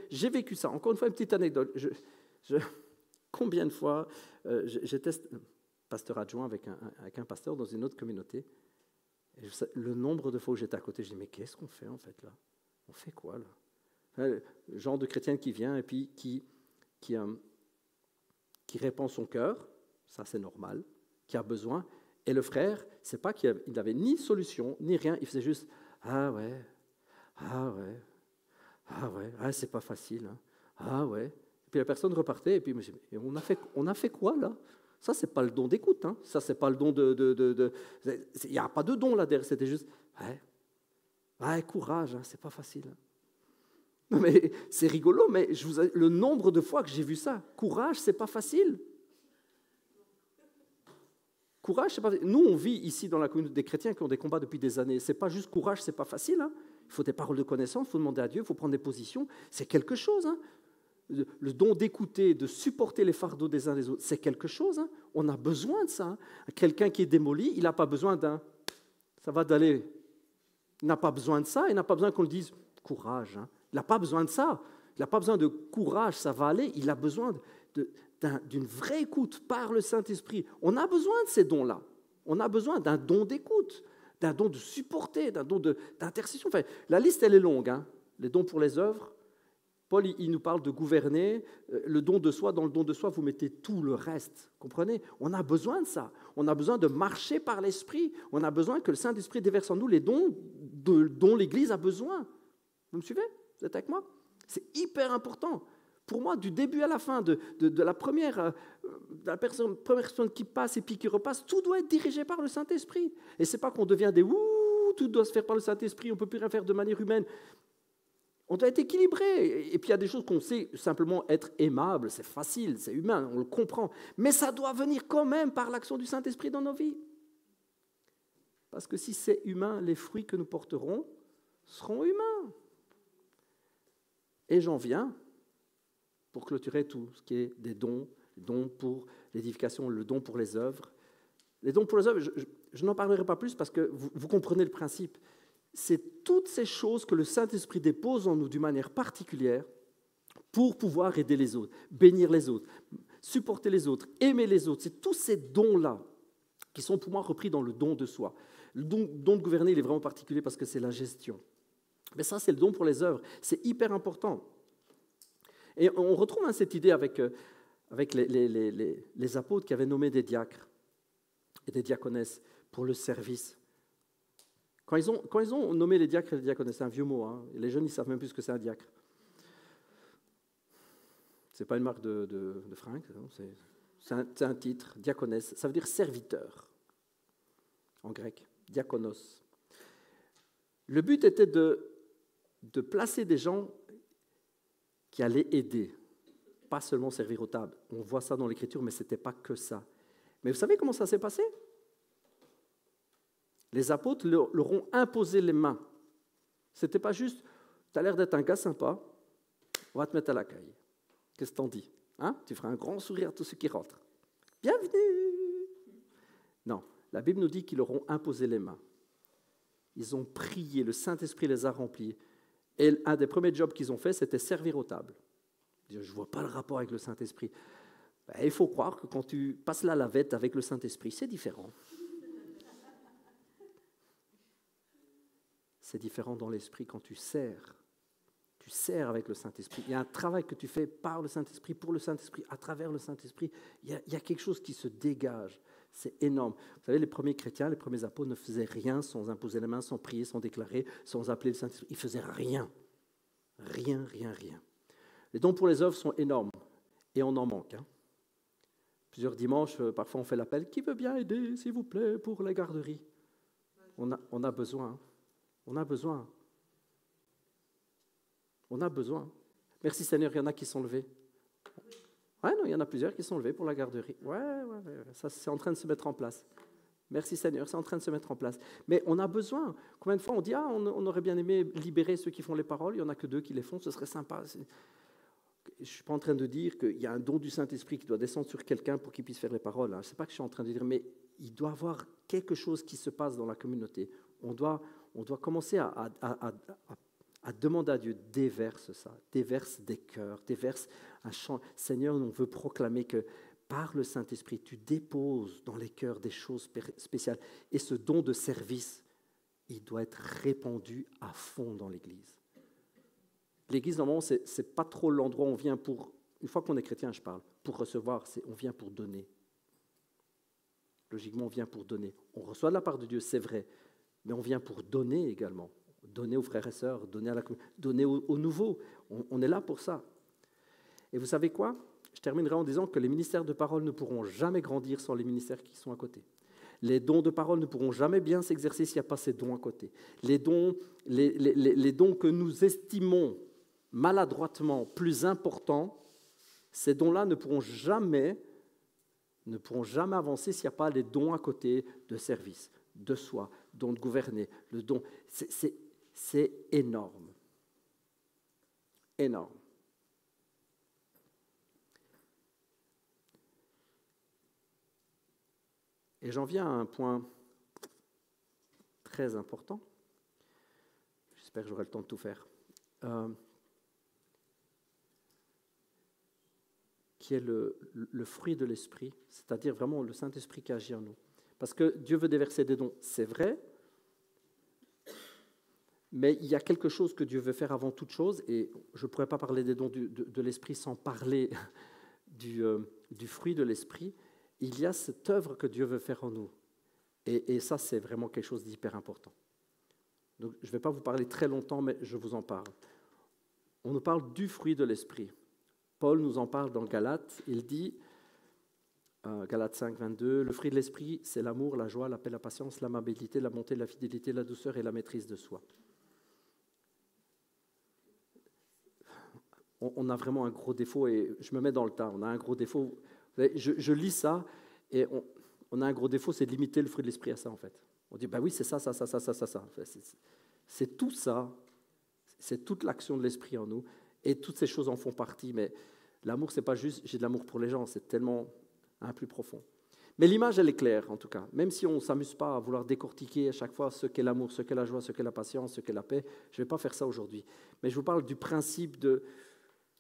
J'ai vécu ça. Encore une fois, une petite anecdote. Combien de fois j'étais pasteur adjoint avec un pasteur dans une autre communauté. Et le nombre de fois où j'étais à côté, je dis mais qu'est-ce qu'on fait en fait là? On fait quoi là? Le genre de chrétien qui vient et puis qui répand son cœur, ça c'est normal, qui a besoin. Et le frère, c'est pas qu'il n'avait ni solution ni rien. Il faisait juste ah ouais. C'est pas facile. Hein. Ah ouais. Et puis la personne repartait et puis et on a fait quoi là? Ça c'est pas le don d'écoute. Hein. Ça c'est pas le don il n'y a pas de don là derrière. C'était juste ouais. Ah, courage, hein, c'est pas facile. Non, mais c'est rigolo, mais le nombre de fois que j'ai vu ça, courage, c'est pas facile. Courage, c'est pas facile. Nous, on vit ici dans la communauté des chrétiens qui ont des combats depuis des années. C'est pas juste courage, c'est pas facile. Hein. Il faut des paroles de connaissance, il faut demander à Dieu, il faut prendre des positions. C'est quelque chose. Hein. Le don d'écouter, de supporter les fardeaux des uns des autres, c'est quelque chose. Hein. On a besoin de ça. Hein. Quelqu'un qui est démoli, il n'a pas besoin d'un « ça va d'aller ». Il n'a pas besoin de ça, il n'a pas besoin qu'on le dise « courage hein ». Il n'a pas besoin de ça. Il n'a pas besoin de courage, ça va aller. Il a besoin d'une vraie écoute par le Saint-Esprit. On a besoin de ces dons-là. On a besoin d'un don d'écoute, d'un don de supporter, d'un don d'intercession. Enfin, la liste, elle est longue. Hein. Les dons pour les œuvres. Paul, il nous parle de gouverner. Le don de soi, dans le don de soi, vous mettez tout le reste. Comprenez ? On a besoin de ça. On a besoin de marcher par l'Esprit. On a besoin que le Saint-Esprit déverse en nous les dons dont l'Église a besoin. Vous me suivez ? Vous êtes avec moi ? C'est hyper important. Pour moi, du début à la fin, de la première personne qui passe et puis qui repasse, tout doit être dirigé par le Saint-Esprit. Et ce n'est pas qu'on devient des « ouh », tout doit se faire par le Saint-Esprit, on ne peut plus rien faire de manière humaine. On doit être équilibré. Et puis il y a des choses qu'on sait simplement être aimable, c'est facile, c'est humain, on le comprend. Mais ça doit venir quand même par l'action du Saint-Esprit dans nos vies. Parce que si c'est humain, les fruits que nous porterons seront humains. Et j'en viens, pour clôturer tout ce qui est des dons, les dons pour l'édification, le don pour les œuvres. Les dons pour les œuvres, je n'en parlerai pas plus parce que vous comprenez le principe. C'est toutes ces choses que le Saint-Esprit dépose en nous d'une manière particulière pour pouvoir aider les autres, bénir les autres, supporter les autres, aimer les autres. C'est tous ces dons-là qui sont pour moi repris dans le don de soi. Le don de gouverner, il est vraiment particulier parce que c'est la gestion. Mais ça, c'est le don pour les œuvres. C'est hyper important. Et on retrouve cette idée avec les apôtres qui avaient nommé des diacres et des diaconesses pour le service. Quand ils ont nommé les diacres et les diaconesses, c'est un vieux mot, hein, et les jeunes ne savent même plus ce que c'est un diacre. Ce n'est pas une marque de fringues, c'est un titre, diaconesse, ça veut dire serviteur, en grec, diakonos. Le but était de placer des gens qui allaient aider, pas seulement servir aux tables. On voit ça dans l'Écriture, mais ce n'était pas que ça. Mais vous savez comment ça s'est passé ? Les apôtres leur ont imposé les mains. Ce n'était pas juste, tu as l'air d'être un gars sympa, on va te mettre à l'accueil. Qu'est-ce que t'en dis ? Hein ? Tu feras un grand sourire à tous ceux qui rentrent. Bienvenue ! Non, la Bible nous dit qu'ils leur ont imposé les mains. Ils ont prié, le Saint-Esprit les a remplis. Et un des premiers jobs qu'ils ont fait, c'était servir aux tables. Je ne vois pas le rapport avec le Saint-Esprit. Ben, il faut croire que quand tu passes la lavette avec le Saint-Esprit, c'est différent. C'est différent dans l'esprit quand tu sers. Tu sers avec le Saint-Esprit. Il y a un travail que tu fais par le Saint-Esprit, pour le Saint-Esprit, à travers le Saint-Esprit. Il y a quelque chose qui se dégage. C'est énorme. Vous savez, les premiers chrétiens, les premiers apôtres ne faisaient rien sans imposer les mains, sans prier, sans déclarer, sans appeler le Saint-Esprit. Ils ne faisaient rien. Rien. Les dons pour les œuvres sont énormes. Et on en manque. Hein. Plusieurs dimanches, parfois on fait l'appel. Qui veut bien aider, s'il vous plaît, pour les garderies ? On a besoin. On a besoin. On a besoin. Merci Seigneur, il y en a qui sont levés. Ouais, non, il y en a plusieurs qui sont levés pour la garderie. Ouais, ça c'est en train de se mettre en place. Merci Seigneur, c'est en train de se mettre en place. Mais on a besoin. Combien de fois on dit, on aurait bien aimé libérer ceux qui font les paroles, il n'y en a que 2 qui les font, ce serait sympa. Je ne suis pas en train de dire qu'il y a un don du Saint-Esprit qui doit descendre sur quelqu'un pour qu'il puisse faire les paroles. Hein. Ce n'est pas que je suis en train de dire, mais il doit y avoir quelque chose qui se passe dans la communauté. On doit commencer à demander à Dieu, déverse ça, déverse des cœurs, déverse un chant. Seigneur, on veut proclamer que par le Saint-Esprit, tu déposes dans les cœurs des choses spéciales. Et ce don de service, il doit être répandu à fond dans l'Église. L'Église, normalement, ce n'est pas trop l'endroit où on vient pour, une fois qu'on est chrétien, je parle, pour recevoir, on vient pour donner. Logiquement, on vient pour donner. On reçoit de la part de Dieu, c'est vrai, mais on vient pour donner également. Donner aux frères et sœurs, donner aux nouveaux. On est là pour ça. Et vous savez quoi ? Je terminerai en disant que les ministères de parole ne pourront jamais grandir sans les ministères qui sont à côté. Les dons de parole ne pourront jamais bien s'exercer s'il n'y a pas ces dons à côté. Les dons que nous estimons maladroitement plus importants, ces dons-là ne pourront jamais avancer s'il n'y a pas les dons à côté de service, de soi, don de gouverner. Le don, c'est énorme. Énorme. Et j'en viens à un point très important. J'espère que j'aurai le temps de tout faire. Qui est le fruit de l'Esprit, c'est-à-dire vraiment le Saint-Esprit qui agit en nous. Parce que Dieu veut déverser des dons, c'est vrai, mais il y a quelque chose que Dieu veut faire avant toute chose, et je ne pourrais pas parler des dons de l'Esprit sans parler du fruit de l'Esprit. Il y a cette œuvre que Dieu veut faire en nous, et ça, c'est vraiment quelque chose d'hyper important. Donc, je ne vais pas vous parler très longtemps, mais je vous en parle. On nous parle du fruit de l'Esprit. Paul nous en parle dans Galates, il dit, Galates 5, 22, « Le fruit de l'esprit, c'est l'amour, la joie, la paix, la patience, l'amabilité, la bonté, la fidélité, la douceur et la maîtrise de soi. » On a vraiment un gros défaut, et je me mets dans le tas, on a un gros défaut. Je lis ça, et on a un gros défaut, c'est de limiter le fruit de l'esprit à ça, en fait. On dit, bah oui, c'est ça. C'est tout ça, c'est toute l'action de l'esprit en nous. Et toutes ces choses en font partie, mais l'amour, ce n'est pas juste j'ai de l'amour pour les gens, c'est tellement plus profond. Mais l'image, elle est claire, en tout cas. Même si on ne s'amuse pas à vouloir décortiquer à chaque fois ce qu'est l'amour, ce qu'est la joie, ce qu'est la patience, ce qu'est la paix, je ne vais pas faire ça aujourd'hui. Mais je vous parle du principe de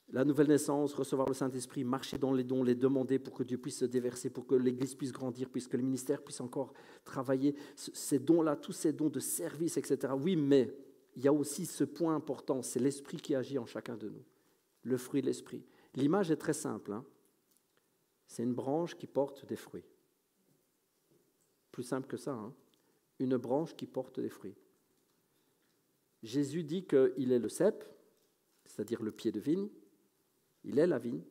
la nouvelle naissance, recevoir le Saint-Esprit, marcher dans les dons, les demander pour que Dieu puisse se déverser, pour que l'Église puisse grandir, puisque le ministère puisse encore travailler. Ces dons-là, tous ces dons de service, etc. Oui, mais il y a aussi ce point important, c'est l'Esprit qui agit en chacun de nous, le fruit de l'Esprit. L'image est très simple, hein. C'est une branche qui porte des fruits. Plus simple que ça, hein. Une branche qui porte des fruits. Jésus dit qu'il est le cep, c'est-à-dire le pied de vigne, il est la vigne,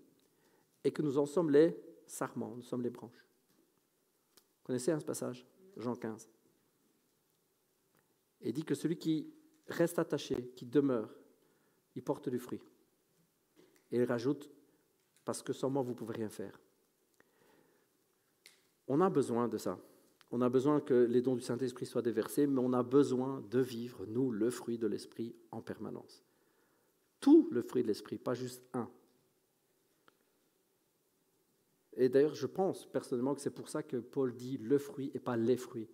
et que nous en sommes les sarments, nous sommes les branches. Vous connaissez ce passage, Jean 15. Et il dit que celui qui reste attaché, qui demeure, il porte du fruit. Et il rajoute, parce que sans moi, vous ne pouvez rien faire. On a besoin de ça. On a besoin que les dons du Saint-Esprit soient déversés, mais on a besoin de vivre, nous, le fruit de l'Esprit en permanence. Tout le fruit de l'Esprit, pas juste un. Et d'ailleurs, je pense personnellement que c'est pour ça que Paul dit le fruit et pas les fruits.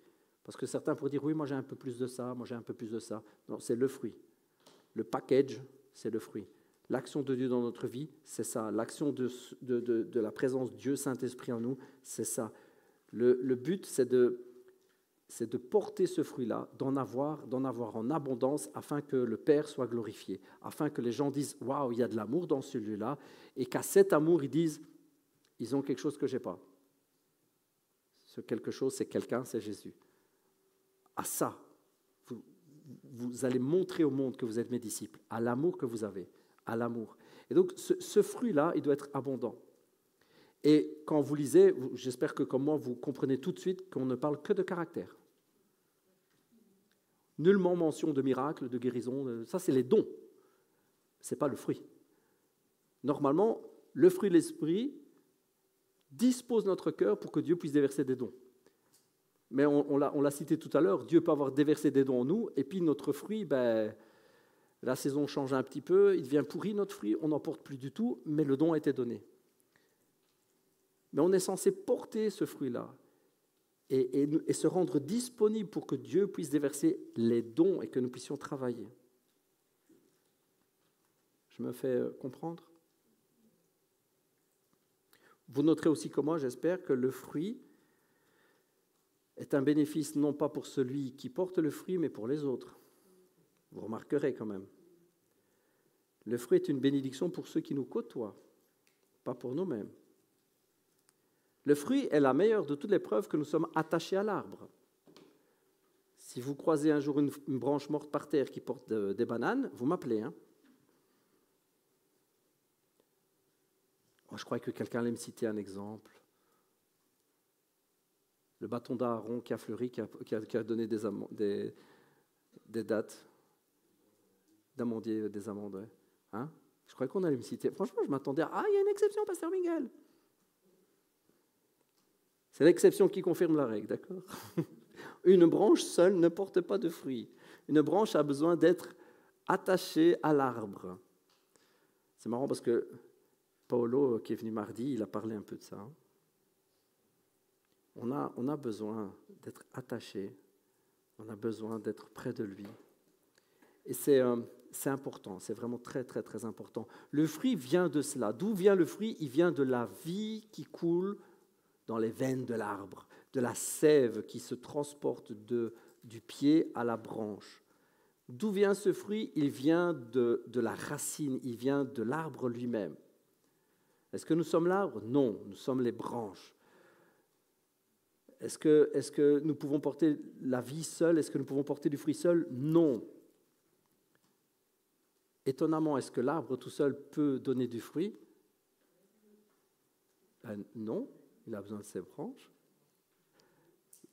Parce que certains pourraient dire, oui, moi j'ai un peu plus de ça, moi j'ai un peu plus de ça. Non, c'est le fruit. Le package, c'est le fruit. L'action de Dieu dans notre vie, c'est ça. L'action de la présence Dieu, Saint-Esprit en nous, c'est ça. Le but, c'est de porter ce fruit-là, d'en avoir en abondance afin que le Père soit glorifié, afin que les gens disent « Waouh, il y a de l'amour dans celui-là » et qu'à cet amour, ils disent « Ils ont quelque chose que je n'ai pas. » Ce quelque chose, c'est quelqu'un, c'est Jésus. À ça, vous allez montrer au monde que vous êtes mes disciples, à l'amour que vous avez, à l'amour. Et donc, ce fruit-là, il doit être abondant. Et quand vous lisez, j'espère que comme moi, vous comprenez tout de suite qu'on ne parle que de caractère. Nullement mention de miracles, de guérison, ça c'est les dons. Ce n'est pas le fruit. Normalement, le fruit de l'esprit dispose notre cœur pour que Dieu puisse déverser des dons. Mais on l'a cité tout à l'heure, Dieu peut avoir déversé des dons en nous, et puis notre fruit, la saison change un petit peu, il devient pourri notre fruit, on n'en porte plus du tout, mais le don a été donné. Mais on est censé porter ce fruit-là et se rendre disponible pour que Dieu puisse déverser les dons et que nous puissions travailler. Je me fais comprendre? Vous noterez aussi comme moi, j'espère, que le fruit est un bénéfice non pas pour celui qui porte le fruit, mais pour les autres. Vous remarquerez quand même. Le fruit est une bénédiction pour ceux qui nous côtoient, pas pour nous-mêmes. Le fruit est la meilleure de toutes les preuves que nous sommes attachés à l'arbre. Si vous croisez un jour une branche morte par terre qui porte des bananes, vous m'appelez. Hein. Je crois que quelqu'un allait me citer un exemple. Le bâton d'Aaron qui a fleuri, qui a donné des dattes, d'amandier, des amandes. Ouais. Hein? Je croyais qu'on allait me citer. Franchement, je m'attendais à « Ah, il y a une exception, pasteur Miguel !» C'est l'exception qui confirme la règle, d'accord? Une branche seule ne porte pas de fruits. Une branche a besoin d'être attachée à l'arbre. C'est marrant parce que Paolo, qui est venu mardi, il a parlé un peu de ça. On a besoin d'être attaché, on a besoin d'être près de lui. Et c'est important, c'est vraiment très, très, très important. Le fruit vient de cela. D'où vient le fruit? Il vient de la vie qui coule dans les veines de l'arbre, de la sève qui se transporte du pied à la branche. D'où vient ce fruit? Il vient de la racine, il vient de l'arbre lui-même. Est-ce que nous sommes l'arbre? Non, nous sommes les branches. Est-ce que nous pouvons porter la vie seule? Est-ce que nous pouvons porter du fruit seul? Non. Étonnamment, est-ce que l'arbre tout seul peut donner du fruit? Non, il a besoin de ses branches.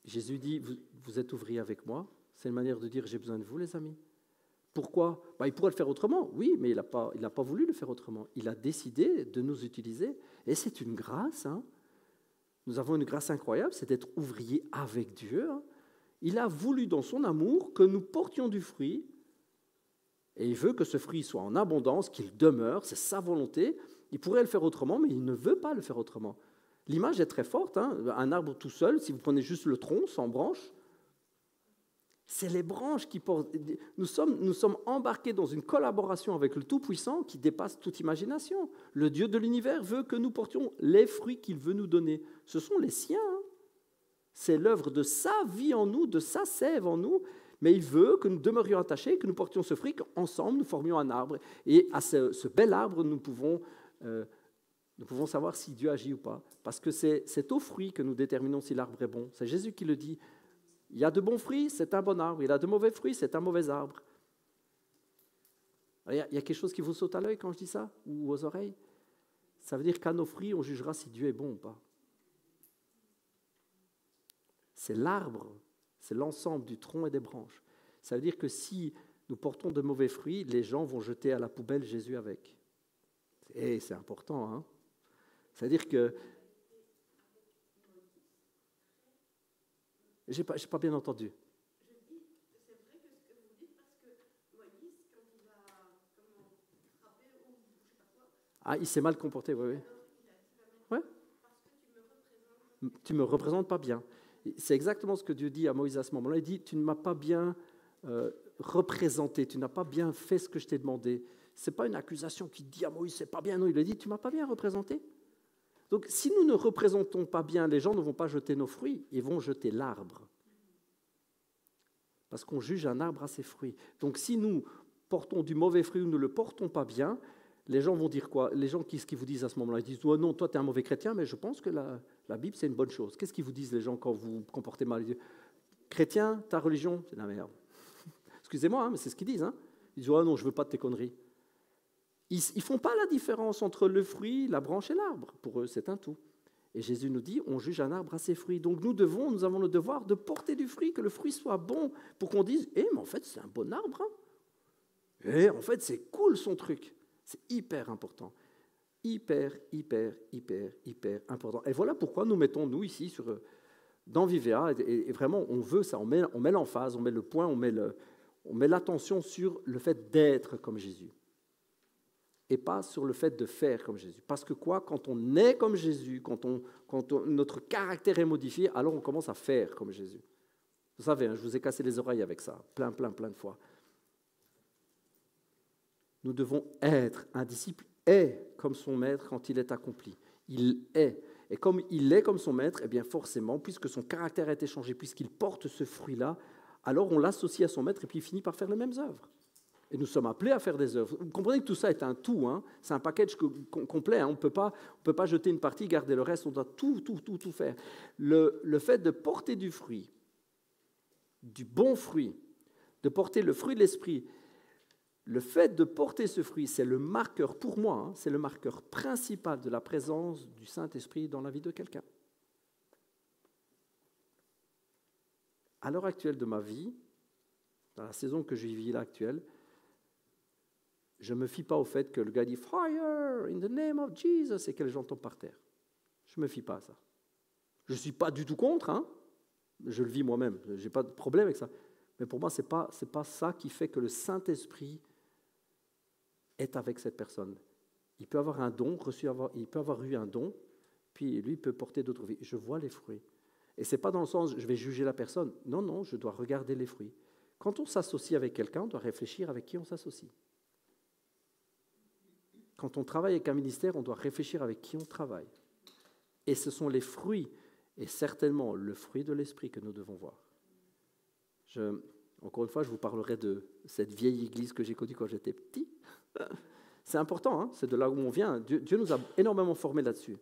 Jésus dit, vous êtes ouvriers avec moi. C'est une manière de dire, j'ai besoin de vous, les amis. Pourquoi? Il pourrait le faire autrement, oui, mais il n'a pas voulu le faire autrement. Il a décidé de nous utiliser, et c'est une grâce. Hein. Nous avons une grâce incroyable, c'est d'être ouvriers avec Dieu. Hein. Il a voulu, dans son amour, que nous portions du fruit, et il veut que ce fruit soit en abondance, qu'il demeure, c'est sa volonté. Il pourrait le faire autrement, mais il ne veut pas le faire autrement. L'image est très forte, hein. Un arbre tout seul, si vous prenez juste le tronc, sans branches, c'est les branches qui portent. Nous sommes embarqués dans une collaboration avec le Tout-Puissant qui dépasse toute imagination. Le Dieu de l'univers veut que nous portions les fruits qu'il veut nous donner. Ce sont les siens. Hein. C'est l'œuvre de sa vie en nous, de sa sève en nous. Mais il veut que nous demeurions attachés, que nous portions ce fruit, qu'ensemble nous formions un arbre. Et à ce bel arbre, nous pouvons savoir si Dieu agit ou pas. Parce que c'est au fruit que nous déterminons si l'arbre est bon. C'est Jésus qui le dit. Il y a de bons fruits, c'est un bon arbre. Il y a de mauvais fruits, c'est un mauvais arbre. Il y a quelque chose qui vous saute à l'œil quand je dis ça, ou aux oreilles. Ça veut dire qu'à nos fruits, on jugera si Dieu est bon ou pas. C'est l'arbre, c'est l'ensemble du tronc et des branches. Ça veut dire que si nous portons de mauvais fruits, les gens vont jeter à la poubelle Jésus avec. Et c'est important, hein. C'est-à-dire que... J'ai pas bien entendu. Je dis que c'est vrai que ce que vous dites, parce que Moïse, quand il va frapper ou je sais pas quoi... Ah, il s'est mal comporté, oui. Ouais. Parce que tu me représentes pas bien. C'est exactement ce que Dieu dit à Moïse à ce moment-là. Il dit, tu ne m'as pas bien représenté, tu n'as pas bien fait ce que je t'ai demandé. Ce n'est pas une accusation qui dit à Moïse, c'est pas bien. Non, il a dit, tu ne m'as pas bien représenté. Donc, si nous ne représentons pas bien, les gens ne vont pas jeter nos fruits, ils vont jeter l'arbre. Parce qu'on juge un arbre à ses fruits. Donc, si nous portons du mauvais fruit ou ne le portons pas bien, les gens vont dire quoi? Les gens, qu'est-ce qu'ils vous disent à ce moment-là? Ils disent, oh non, toi, tu es un mauvais chrétien, mais je pense que la Bible, c'est une bonne chose. Qu'est-ce qu'ils vous disent, les gens, quand vous vous comportez mal? Ils disent, chrétien, ta religion, c'est de la merde. Excusez-moi, hein, mais c'est ce qu'ils disent. Hein. Ils disent, oh non, je ne veux pas de tes conneries. Ils ne font pas la différence entre le fruit, la branche et l'arbre. Pour eux, c'est un tout. Et Jésus nous dit, on juge un arbre à ses fruits. Donc nous avons le devoir de porter du fruit, que le fruit soit bon, pour qu'on dise, mais en fait, c'est un bon arbre. Hein. Et en fait, c'est cool son truc. C'est hyper important. Hyper important. Et voilà pourquoi nous mettons, nous, ici, dans Vivea, et vraiment, on veut ça, on met l'emphase, on met le point, on met l'attention sur le fait d'être comme Jésus. Et pas sur le fait de faire comme Jésus. Parce que quoi? Quand on est comme Jésus, quand notre caractère est modifié, alors on commence à faire comme Jésus. Vous savez, hein, je vous ai cassé les oreilles avec ça, plein de fois. Nous devons être. Un disciple est comme son maître quand il est accompli. Il est. Et comme il est comme son maître, eh bien forcément, puisque son caractère a été changé, puisqu'il porte ce fruit-là, alors on l'associe à son maître et puis il finit par faire les mêmes œuvres. Et nous sommes appelés à faire des œuvres. Vous comprenez que tout ça est un tout, hein. C'est un package complet. Hein. On ne peut pas jeter une partie, garder le reste, on doit tout faire. Le fait de porter du fruit, du bon fruit, de porter le fruit de l'esprit, le fait de porter ce fruit, c'est le marqueur, pour moi, hein, c'est le marqueur principal de la présence du Saint-Esprit dans la vie de quelqu'un. À l'heure actuelle de ma vie, dans la saison que je vis là actuelle, je ne me fie pas au fait que le gars dit « Fire in the name of Jesus » et que les gens tombent par terre. Je ne me fie pas à ça. Je ne suis pas du tout contre, hein. Je le vis moi-même, je n'ai pas de problème avec ça. Mais pour moi, ce n'est pas ça qui fait que le Saint-Esprit est avec cette personne. Il peut avoir un don, il peut avoir eu un don, puis lui, il peut porter d'autres vies. Je vois les fruits. Et ce n'est pas dans le sens, je vais juger la personne. Non, non, je dois regarder les fruits. Quand on s'associe avec quelqu'un, on doit réfléchir avec qui on s'associe. Quand on travaille avec un ministère, on doit réfléchir avec qui on travaille. Et ce sont les fruits, et certainement le fruit de l'esprit que nous devons voir. Encore une fois, je vous parlerai de cette vieille église que j'ai connue quand j'étais petit. C'est important, hein, c'est de là où on vient. Dieu nous a énormément formés là-dessus.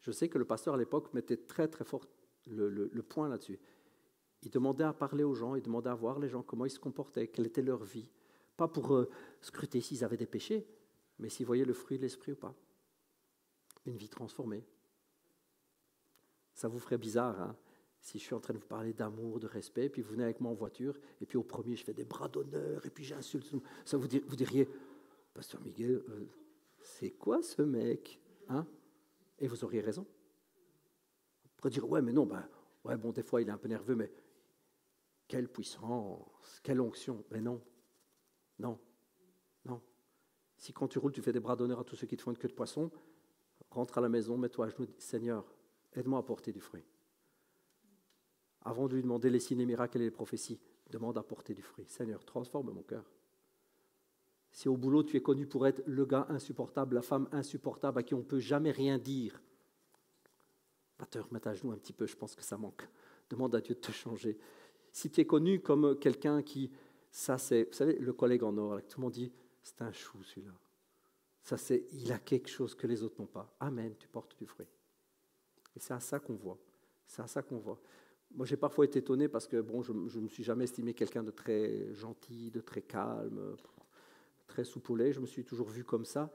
Je sais que le pasteur à l'époque mettait très très fort le point là-dessus. Il demandait à parler aux gens, il demandait à voir les gens, comment ils se comportaient, quelle était leur vie. Pas pour scruter s'ils avaient des péchés, mais s'ils voyaient le fruit de l'esprit ou pas. Une vie transformée. Ça vous ferait bizarre, hein, si je suis en train de vous parler d'amour, de respect, puis vous venez avec moi en voiture, et puis au premier, je fais des bras d'honneur, et puis j'insulte. Ça vous diriez, Pasteur Miguel, c'est quoi ce mec, hein? Et vous auriez raison. Vous pourriez dire, ouais, mais non, ouais, bon, des fois, il est un peu nerveux, mais quelle puissance, quelle onction. Mais non, non, non. Si quand tu roules, tu fais des bras d'honneur à tous ceux qui te font une queue de poisson, rentre à la maison, mets-toi à genoux, Seigneur, aide-moi à porter du fruit. Avant de lui demander les signes, les miracles et les prophéties, demande à porter du fruit. Seigneur, transforme mon cœur. Si au boulot, tu es connu pour être le gars insupportable, la femme insupportable à qui on ne peut jamais rien dire, va te remettre à genoux un petit peu, je pense que ça manque. Demande à Dieu de te changer. Si tu es connu comme quelqu'un qui, ça c'est, vous savez, le collègue en or, là, tout le monde dit, c'est un chou celui-là. Ça c'est, il a quelque chose que les autres n'ont pas. Amen, tu portes du fruit. Et c'est à ça qu'on voit. C'est à ça qu'on voit. Moi, j'ai parfois été étonné parce que bon, je ne me suis jamais estimé quelqu'un de très gentil, de très calme, très soupolé. Je me suis toujours vu comme ça.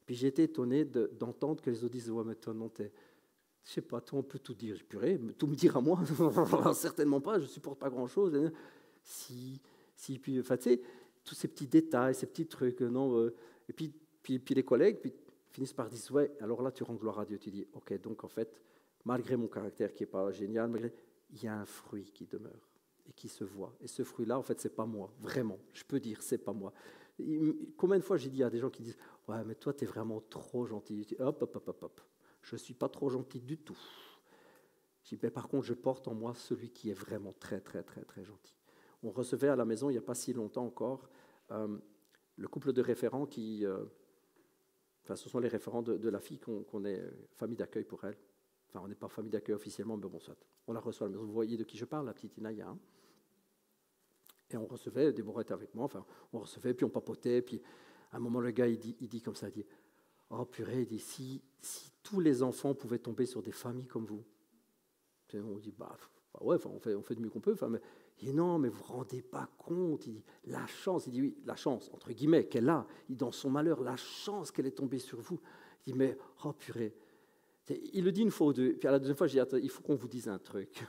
Puis j'ai été étonné d'entendre que les autres disent « Ouais, mais toi, non, je sais pas, toi, on peut tout dire. » Purée, tout me dire à moi, certainement pas, je ne supporte pas grand-chose. Si, puis, enfin, tu sais, tous ces petits détails, ces petits trucs, non. Et puis les collègues finissent par dire « Ouais, alors là, tu rends gloire à Dieu. » Tu dis « Ok, donc en fait, malgré mon caractère qui n'est pas génial, il y a un fruit qui demeure et qui se voit. Et ce fruit-là, en fait, ce n'est pas moi, vraiment. Je peux dire, ce n'est pas moi. Combien de fois j'ai dit à des gens qui disent « Ouais, mais toi, tu es vraiment trop gentil. » Je dis « Hop. Je ne suis pas trop gentil du tout. » Je dis « Mais par contre, je porte en moi celui qui est vraiment très, très, très, très gentil. » On recevait à la maison, il n'y a pas si longtemps encore, le couple de référents qui... Enfin, ce sont les référents de la fille qu'on est famille d'accueil pour elle. Enfin, on n'est pas famille d'accueil officiellement, mais bon, soit. On la reçoit à la maison. Vous voyez de qui je parle, la petite Inaya. Hein. Et on recevait, Déborah était avec moi, enfin, on recevait, puis on papotait, puis à un moment, le gars, il dit comme ça, il dit « Oh purée, il dit, si tous les enfants pouvaient tomber sur des familles comme vous. » Et on dit « Bah ouais, on fait du mieux qu'on peut. » Mais il dit « Non, mais vous ne vous rendez pas compte. » Il dit « La chance. » Il dit « Oui, la chance, entre guillemets, qu'elle a. Il dit, dans son malheur, la chance qu'elle est tombée sur vous. » Il dit « Mais, oh purée. » Il le dit une fois ou deux. Puis à la deuxième fois, je dis « Il faut qu'on vous dise un truc. »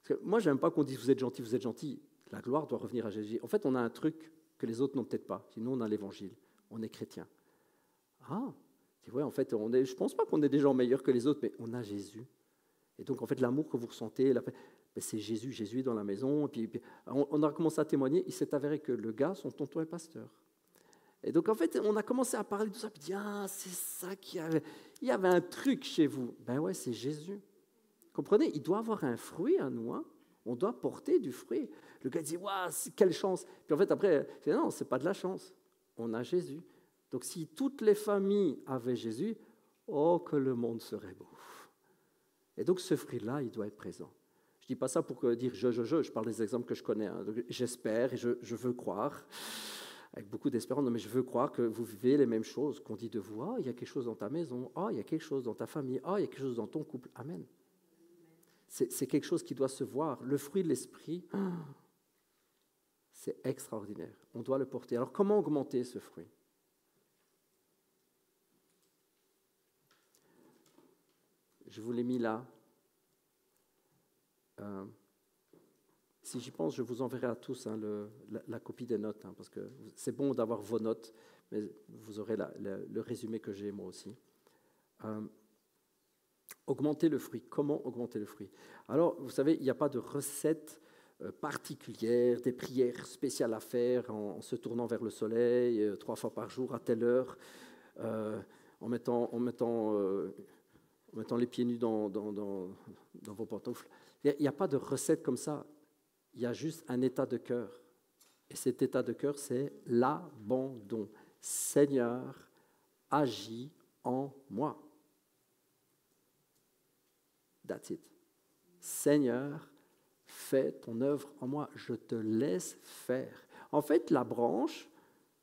Parce que moi, je n'aime pas qu'on dise « Vous êtes gentil, vous êtes gentil. » La gloire doit revenir à Jésus. En fait, on a un truc que les autres n'ont peut-être pas. Sinon, on a l'évangile. On est chrétien. Ah, ouais, en fait, je ne pense pas qu'on est des gens meilleurs que les autres, mais on a Jésus. Et donc, en fait, l'amour que vous ressentez, c'est Jésus. Jésus est dans la maison. Et puis, on a commencé à témoigner. Il s'est avéré que le gars, son tonton est pasteur. Et donc, en fait, on a commencé à parler de tout ça. Puis, c'est ça qu'il y avait. Il y avait un truc chez vous. Ben ouais, c'est Jésus. Comprenez, il doit avoir un fruit à nous. Hein. On doit porter du fruit. Le gars dit, waouh, quelle chance. Puis en fait, après, non, ce n'est pas de la chance. On a Jésus. Donc, si toutes les familles avaient Jésus, oh, que le monde serait beau. Et donc, ce fruit-là, il doit être présent. Je ne dis pas ça pour dire je parle des exemples que je connais. Hein. J'espère et je veux croire, avec beaucoup d'espérance, mais je veux croire que vous vivez les mêmes choses, qu'on dit de vous, il y a quelque chose dans ta maison, il y a quelque chose dans ta famille, il y a quelque chose dans ton couple. Amen. C'est quelque chose qui doit se voir. Le fruit de l'esprit, c'est extraordinaire. On doit le porter. Alors, comment augmenter ce fruit ? Je vous l'ai mis là. Euh, si j'y pense, je vous enverrai à tous la copie des notes, parce que c'est bon d'avoir vos notes, mais vous aurez le résumé que j'ai moi aussi. Augmenter le fruit. Comment augmenter le fruit? Alors, vous savez, il n'y a pas de recette particulière, des prières spéciales à faire en se tournant vers le soleil 3 fois par jour à telle heure, en mettant les pieds nus dans vos pantoufles. Il n'y a pas de recette comme ça. Il y a juste un état de cœur. Et cet état de cœur, c'est l'abandon. Seigneur, agis en moi. That's it. Seigneur, fais ton œuvre en moi. Je te laisse faire. En fait, la branche,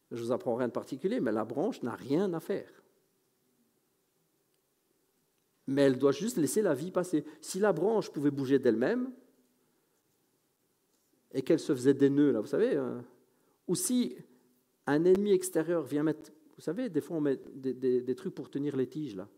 je ne vous apprends rien de particulier, mais la branche n'a rien à faire. Mais elle doit juste laisser la vie passer. Si la branche pouvait bouger d'elle-même, et qu'elle se faisait des nœuds, là, vous savez, ou si un ennemi extérieur vient mettre, vous savez, des fois on met des trucs pour tenir les tiges, là.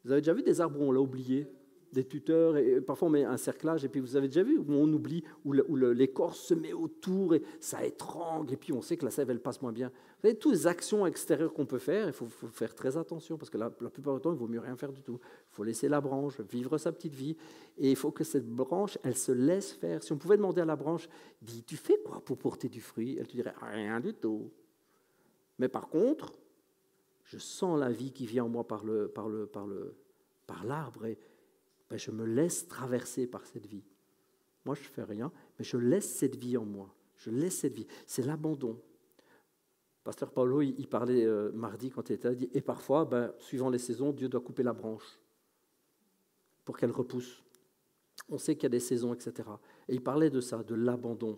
Vous avez déjà vu des arbres où on l'a oublié, des tuteurs, et parfois on met un cerclage, et puis vous avez déjà vu où on oublie, où l'écorce se met autour, et ça étrangle, et puis on sait que la sève, elle passe moins bien. Vous savez, toutes les actions extérieures qu'on peut faire, il faut faire très attention, parce que la plupart du temps, il ne vaut mieux rien faire du tout. Il faut laisser la branche vivre sa petite vie, et il faut que cette branche, elle se laisse faire. Si on pouvait demander à la branche, dis, tu fais quoi pour porter du fruit? Elle te dirait, rien du tout. Mais par contre, je sens la vie qui vient en moi par l'arbre, et ben, je me laisse traverser par cette vie. Moi, je ne fais rien, mais je laisse cette vie en moi. Je laisse cette vie. C'est l'abandon. Pasteur Paulo, il parlait mardi quand il était là, il dit, et parfois, ben, suivant les saisons, Dieu doit couper la branche pour qu'elle repousse. On sait qu'il y a des saisons, etc. Et il parlait de ça, de l'abandon.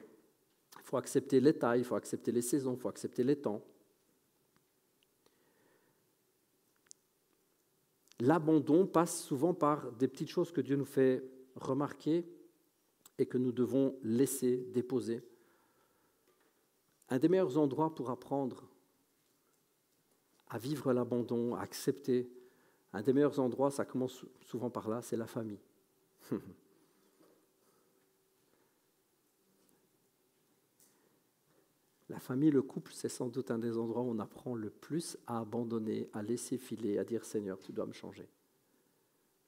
Il faut accepter les tailles, il faut accepter les saisons, il faut accepter les temps. L'abandon passe souvent par des petites choses que Dieu nous fait remarquer et que nous devons laisser, déposer. Un des meilleurs endroits pour apprendre à vivre l'abandon, à accepter, un des meilleurs endroits, ça commence souvent par là, c'est la famille. La famille, le couple, c'est sans doute un des endroits où on apprend le plus à abandonner, à laisser filer, à dire « Seigneur, tu dois me changer ».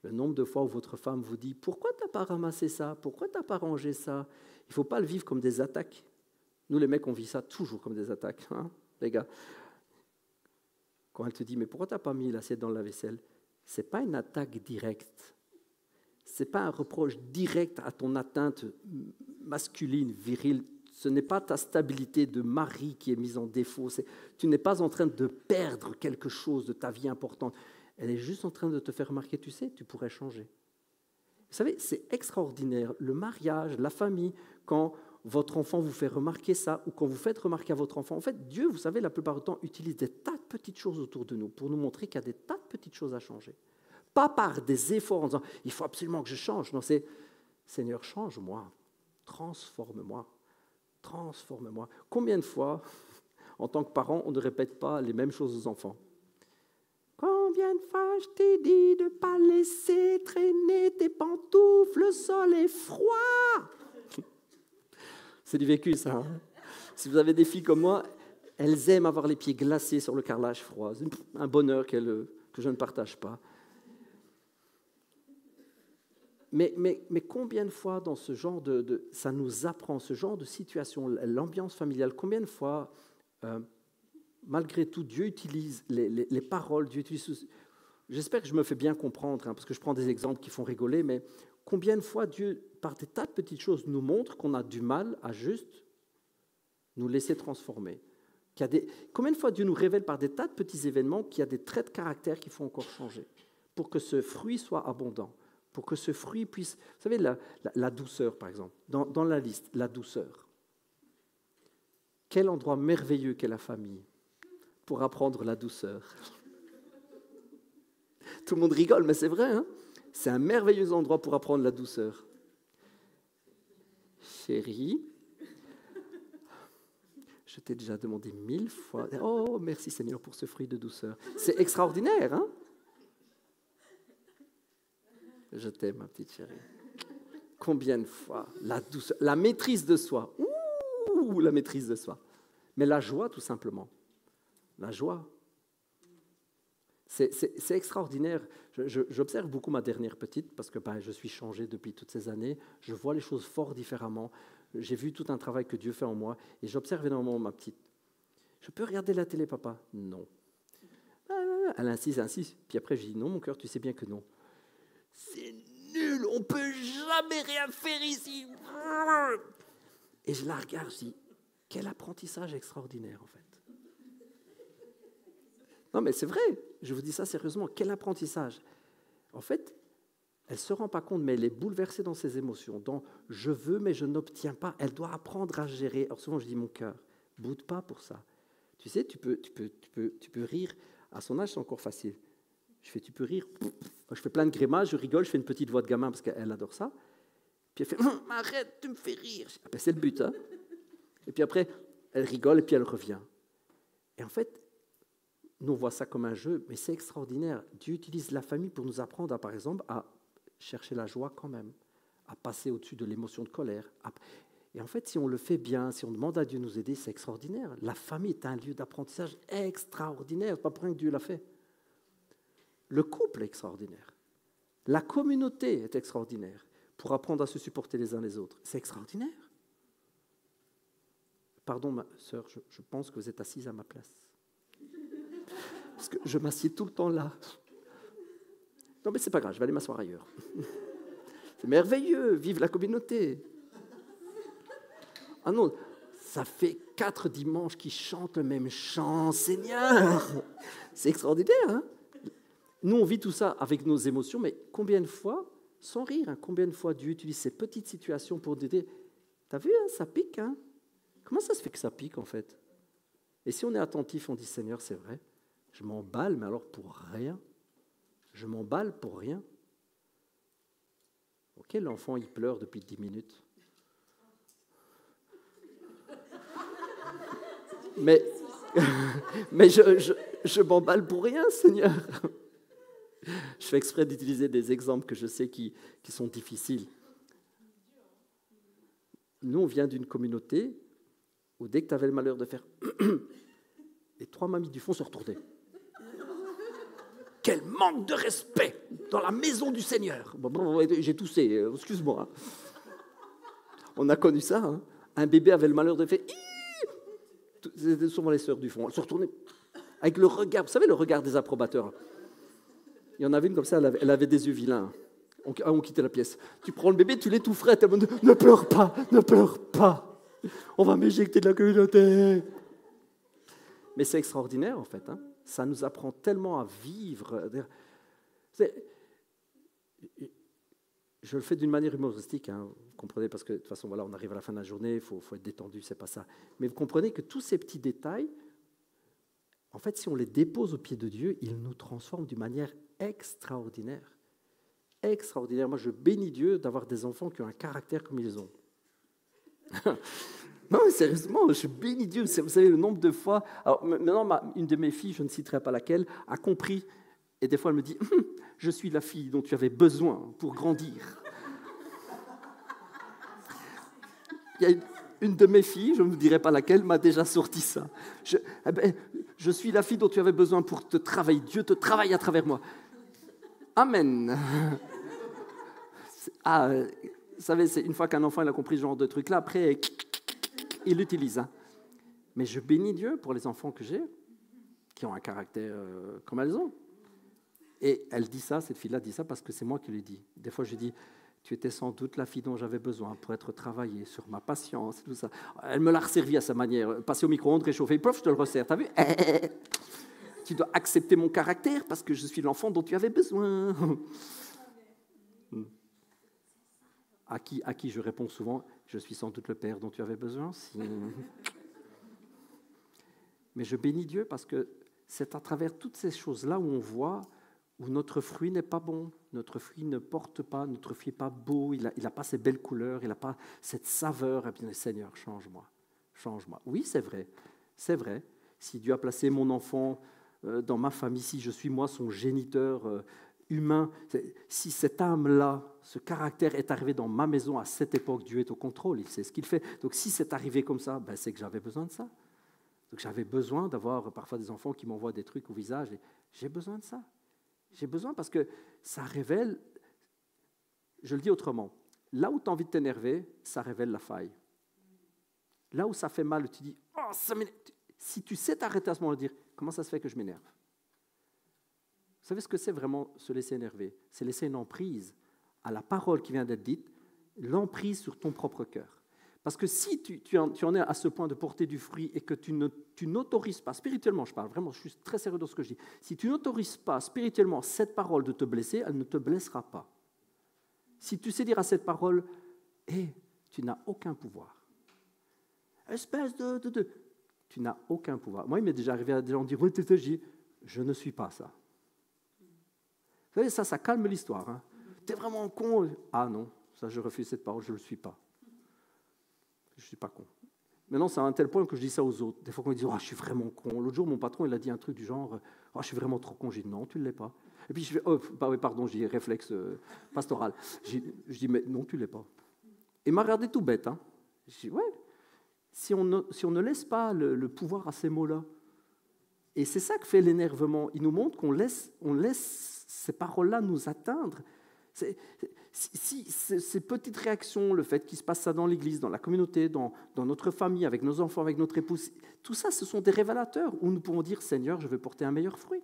Le nombre de fois où votre femme vous dit « Pourquoi tu n'as pas ramassé ça? Pourquoi tu n'as pas rangé ça ?» Il ne faut pas le vivre comme des attaques. Nous, les mecs, on vit ça toujours comme des attaques, les gars. Quand elle te dit « Mais pourquoi tu n'as pas mis l'assiette dans le lave-vaisselle ?» Ce n'est pas une attaque directe. Ce n'est pas un reproche direct à ton atteinte masculine, virile. Ce n'est pas ta stabilité de mari qui est mise en défaut. Tu n'es pas en train de perdre quelque chose de ta vie importante. Elle est juste en train de te faire remarquer, tu sais, tu pourrais changer. Vous savez, c'est extraordinaire. Le mariage, la famille, quand votre enfant vous fait remarquer ça, ou quand vous faites remarquer à votre enfant, en fait, Dieu, vous savez, la plupart du temps, utilise des tas de petites choses autour de nous pour nous montrer qu'il y a des tas de petites choses à changer. Pas par des efforts en disant, il faut absolument que je change. Non, c'est, Seigneur, change-moi, transforme-moi. Transforme-moi. Combien de fois, en tant que parent, on ne répète pas les mêmes choses aux enfants? Combien de fois je t'ai dit de ne pas laisser traîner tes pantoufles, le sol est froid. C'est du vécu, ça. Hein? Si vous avez des filles comme moi, elles aiment avoir les pieds glacés sur le carrelage froid. C'est un bonheur que je ne partage pas. Mais combien de fois dans ce genre ça nous apprend, ce genre de situation, l'ambiance familiale, combien de fois, malgré tout, Dieu utilise les paroles, Dieu utilise... J'espère que je me fais bien comprendre, parce que je prends des exemples qui font rigoler, mais combien de fois Dieu, par des tas de petites choses, nous montre qu'on a du mal à juste nous laisser transformer. Combien de fois Dieu nous révèle par des tas de petits événements qu'il y a des traits de caractère qu'il faut encore changer pour que ce fruit soit abondant. Pour que ce fruit puisse... Vous savez, la douceur, par exemple, dans la liste, la douceur. Quel endroit merveilleux qu'est la famille pour apprendre la douceur. Tout le monde rigole, mais c'est vrai, hein? C'est un merveilleux endroit pour apprendre la douceur. Chérie, je t'ai déjà demandé 1000 fois. Oh, merci Seigneur pour ce fruit de douceur. C'est extraordinaire, hein? Je t'aime, ma petite chérie. Combien de fois la douceur, la maîtrise de soi. Ouh, la maîtrise de soi. Mais la joie, tout simplement. La joie. C'est extraordinaire. J'observe beaucoup ma dernière petite parce que je suis changé depuis toutes ces années. Je vois les choses fort différemment. J'ai vu tout un travail que Dieu fait en moi et j'observe énormément ma petite. Je peux regarder la télé, papa? Non. Elle insiste. Puis après, je dis non, mon cœur, tu sais bien que non. C'est nul, on ne peut jamais rien faire ici. Et je la regarde, je dis, quel apprentissage extraordinaire en fait. Non mais c'est vrai, je vous dis ça sérieusement, quel apprentissage. En fait, elle ne se rend pas compte, mais elle est bouleversée dans ses émotions, dans je veux mais je n'obtiens pas. Elle doit apprendre à gérer. Alors souvent je dis, mon cœur, boude pas pour ça. Tu sais, tu peux rire. À son âge, c'est encore facile. Je fais, tu peux rire. Je fais plein de grimaces, je rigole, je fais une petite voix de gamin parce qu'elle adore ça. Puis elle fait, arrête, tu me fais rire. Ah ben, c'est le but. Hein. Et puis après, elle rigole et puis elle revient. Et en fait, nous on voit ça comme un jeu, mais c'est extraordinaire. Dieu utilise la famille pour nous apprendre, par exemple, à chercher la joie quand même, à passer au-dessus de l'émotion de colère. Et en fait, si on le fait bien, si on demande à Dieu de nous aider, c'est extraordinaire. La famille est un lieu d'apprentissage extraordinaire, pas pour rien que Dieu l'a fait. Le couple est extraordinaire. La communauté est extraordinaire pour apprendre à se supporter les uns les autres. C'est extraordinaire. Pardon, ma sœur, je pense que vous êtes assise à ma place. Parce que je m'assieds tout le temps là. Non, mais c'est pas grave, je vais aller m'asseoir ailleurs. C'est merveilleux, vive la communauté. Ah non, ça fait 4 dimanches qu'ils chantent le même chant, Seigneur. C'est extraordinaire, hein? Nous, on vit tout ça avec nos émotions, mais combien de fois, sans rire, hein, combien de fois Dieu utilise ces petites situations pour nous dire, t'as vu, hein, ça pique, hein? Comment ça se fait que ça pique, en fait? Et si on est attentif, on dit, Seigneur, c'est vrai, je m'emballe, mais alors pour rien. Je m'emballe pour rien. Ok, l'enfant, il pleure depuis 10 minutes. Mais je m'emballe pour rien, Seigneur. Je fais exprès d'utiliser des exemples que je sais qui sont difficiles. Nous, on vient d'une communauté où dès que tu avais le malheur de faire les 3 mamies du fond se retournaient. Quel manque de respect dans la maison du Seigneur. J'ai toussé, excuse-moi. On a connu ça. Hein. Un bébé avait le malheur de faire... C'était souvent les sœurs du fond. Elles se retournaient avec le regard, vous savez, le regard des approbateurs. Il y en avait une comme ça, elle avait des yeux vilains. On quittait la pièce. Tu prends le bébé, tu l'étoufferais. Ne pleure pas, ne pleure pas. On va m'éjecter de la communauté. Mais c'est extraordinaire, en fait. Hein. Ça nous apprend tellement à vivre. Je le fais d'une manière humoristique, hein, vous comprenez, parce que de toute façon, voilà, on arrive à la fin de la journée, il faut être détendu, c'est pas ça. Mais vous comprenez que tous ces petits détails, en fait, si on les dépose au pied de Dieu, ils nous transforment d'une manière extraordinaire. Extraordinaire. Moi, je bénis Dieu d'avoir des enfants qui ont un caractère comme ils ont. Non, mais sérieusement, je bénis Dieu. Vous savez, le nombre de fois... Alors, maintenant, une de mes filles, je ne citerai pas laquelle, a compris. Et des fois, elle me dit, je suis la fille dont tu avais besoin pour grandir. Il y a une de mes filles, je ne vous dirai pas laquelle, m'a déjà sorti ça. Je suis la fille dont tu avais besoin pour te travailler. Dieu te travaille à travers moi. Amen. Vous savez, c'est une fois qu'un enfant il a compris ce genre de truc-là, après, il l'utilise. Hein. Mais je bénis Dieu pour les enfants que j'ai, qui ont un caractère comme elles ont. Et elle dit ça, cette fille-là dit ça parce que c'est moi qui lui dis. Des fois, je dis, tu étais sans doute la fille dont j'avais besoin pour être travaillée sur ma patience et tout ça. Elle me l'a resservi à sa manière. Passer au micro-ondes, réchauffer, pof, je te le resserre. T'as vu? Tu dois accepter mon caractère parce que je suis l'enfant dont tu avais besoin. À qui je réponds souvent, je suis sans doute le père dont tu avais besoin aussi. Mais je bénis Dieu parce que c'est à travers toutes ces choses-là où on voit où notre fruit n'est pas bon, notre fruit ne porte pas, notre fruit n'est pas beau, il n'a pas ces belles couleurs, il n'a pas cette saveur. Et bien, Seigneur, change-moi, change-moi. Oui, c'est vrai, c'est vrai. Si Dieu a placé mon enfant dans ma famille, si je suis moi son géniteur, humain. Si cette âme-là, ce caractère est arrivé dans ma maison à cette époque, Dieu est au contrôle, il sait ce qu'il fait. Donc si c'est arrivé comme ça, ben, c'est que j'avais besoin de ça. Donc j'avais besoin d'avoir parfois des enfants qui m'envoient des trucs au visage. Et j'ai besoin de ça. J'ai besoin parce que ça révèle, je le dis autrement, là où tu as envie de t'énerver, ça révèle la faille. Là où ça fait mal, tu dis, oh, ça m'énerve. Si tu sais t'arrêter à ce moment-là, dire, comment ça se fait que je m'énerve? Vous savez ce que c'est vraiment se laisser énerver? C'est laisser une emprise à la parole qui vient d'être dite, l'emprise sur ton propre cœur. Parce que si tu en es à ce point de porter du fruit et que tu n'autorises pas, spirituellement je parle, vraiment je suis très sérieux dans ce que je dis, si tu n'autorises pas spirituellement cette parole de te blesser, elle ne te blessera pas. Si tu sais dire à cette parole, tu n'as aucun pouvoir. Espèce de... Tu n'as aucun pouvoir. Moi, il m'est déjà arrivé à des gens dire, oui, je ne suis pas ça. Vous savez, ça calme l'histoire. Hein. Tu es vraiment con. Ah non, ça, je refuse cette parole, je ne le suis pas. Je ne suis pas con. Maintenant, c'est à un tel point que je dis ça aux autres. Des fois, quand ils disent, je suis vraiment con. L'autre jour, mon patron, il a dit un truc du genre, je suis vraiment trop con. J'ai dit, non, tu ne l'es pas. Et puis, je fais, pardon, j'ai réflexe pastoral. Je dis, mais non, tu ne l'es pas. Et il m'a regardé tout bête. Hein. Je dis, ouais. Si on ne laisse pas le pouvoir à ces mots-là, et c'est ça que fait l'énervement, il nous montre qu'on laisse ces paroles-là nous atteindre. Si ces petites réactions, le fait qu'il se passe ça dans l'Église, dans la communauté, dans notre famille, avec nos enfants, avec notre épouse, tout ça, ce sont des révélateurs où nous pouvons dire, Seigneur, je veux porter un meilleur fruit.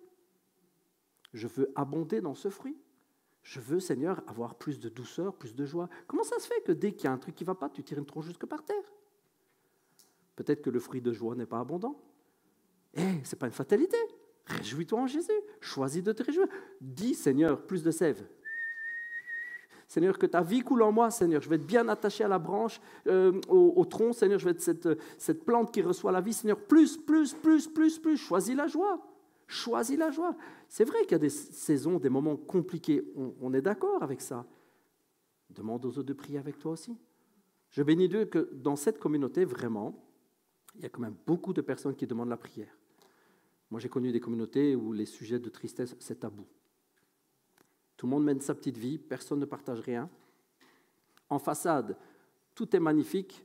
Je veux abonder dans ce fruit. Je veux, Seigneur, avoir plus de douceur, plus de joie. Comment ça se fait que dès qu'il y a un truc qui ne va pas, tu tires une tronche jusque par terre? Peut-être que le fruit de joie n'est pas abondant. Ce n'est pas une fatalité. Réjouis-toi en Jésus. Choisis de te réjouir. Dis, Seigneur, plus de sève. Seigneur, que ta vie coule en moi, Seigneur. Je vais être bien attaché à la branche, au tronc, Seigneur. Je vais être cette plante qui reçoit la vie, Seigneur. Plus. Choisis la joie. Choisis la joie. C'est vrai qu'il y a des saisons, des moments compliqués. On est d'accord avec ça. Demande aux autres de prier avec toi aussi. Je bénis Dieu que dans cette communauté, vraiment, il y a quand même beaucoup de personnes qui demandent la prière. Moi, j'ai connu des communautés où les sujets de tristesse, c'est tabou. Tout le monde mène sa petite vie, personne ne partage rien. En façade, tout est magnifique.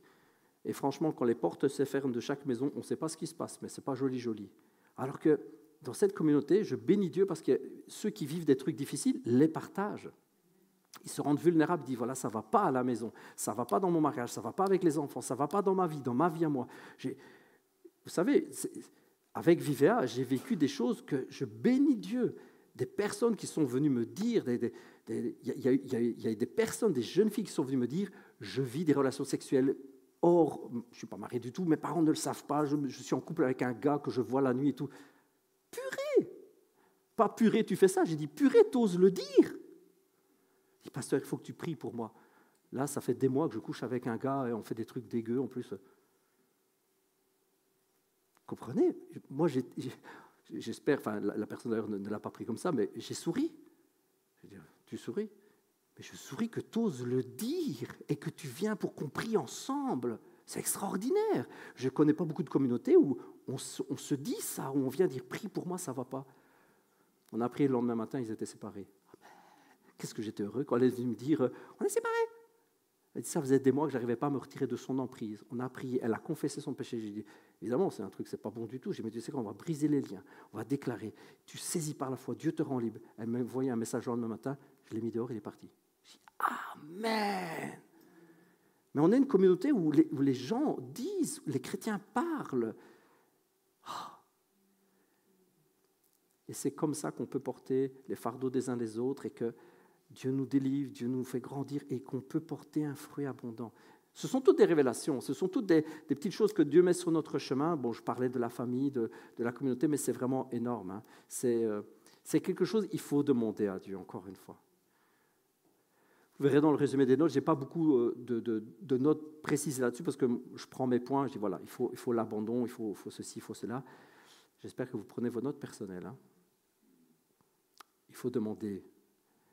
Et franchement, quand les portes se ferment de chaque maison, on ne sait pas ce qui se passe, mais ce n'est pas joli. Alors que dans cette communauté, je bénis Dieu parce que ceux qui vivent des trucs difficiles les partagent. Ils se rendent vulnérables, disent, voilà, ça ne va pas à la maison, ça ne va pas dans mon mariage, ça ne va pas avec les enfants, ça ne va pas dans ma vie à moi. Vous savez, avec Vivea, j'ai vécu des choses que je bénis Dieu. Des personnes qui sont venues me dire, il y a des personnes, des jeunes filles qui sont venues me dire, je vis des relations sexuelles. Or, je ne suis pas marié du tout, mes parents ne le savent pas, je suis en couple avec un gars que je vois la nuit et tout. Purée! Pas purée, tu fais ça, j'ai dit purée, t'oses le dire. Je dis, pasteur, il faut que tu pries pour moi. Là, ça fait des mois que je couche avec un gars et on fait des trucs dégueux en plus. Comprenez? Moi, j'espère, enfin, la personne d'ailleurs ne l'a pas pris comme ça, mais j'ai souri. Je dis, tu souris? Mais je souris que tu oses le dire et que tu viens pour qu'on prie ensemble. C'est extraordinaire. Je ne connais pas beaucoup de communautés où on se dit ça, où on vient dire, prie pour moi, ça ne va pas. On a prié le lendemain matin, ils étaient séparés. Qu'est-ce que j'étais heureux quand elle est venue me dire, on est séparés. Elle dit, ça faisait des mois que je n'arrivais pas à me retirer de son emprise. On a prié, elle a confessé son péché. J'ai dit, évidemment, c'est un truc, c'est pas bon du tout. J'ai dit, mais tu sais quoi, on va briser les liens, on va déclarer. Tu saisis par la foi, Dieu te rend libre. Elle m'a envoyé un message le lendemain matin, je l'ai mis dehors, il est parti. J'ai dit, amen. Mais on est une communauté où les gens disent, où les chrétiens parlent. Et c'est comme ça qu'on peut porter les fardeaux des uns des autres et que Dieu nous délivre, Dieu nous fait grandir et qu'on peut porter un fruit abondant. Ce sont toutes des révélations, ce sont toutes des petites choses que Dieu met sur notre chemin. Bon, je parlais de la famille, de la communauté, mais c'est vraiment énorme. Hein. C'est quelque chose, il faut demander à Dieu, encore une fois. Vous verrez dans le résumé des notes, je n'ai pas beaucoup de notes précises là-dessus parce que je prends mes points, je dis voilà, il faut l'abandon, il faut ceci, il faut cela. J'espère que vous prenez vos notes personnelles. Hein. Il faut demander.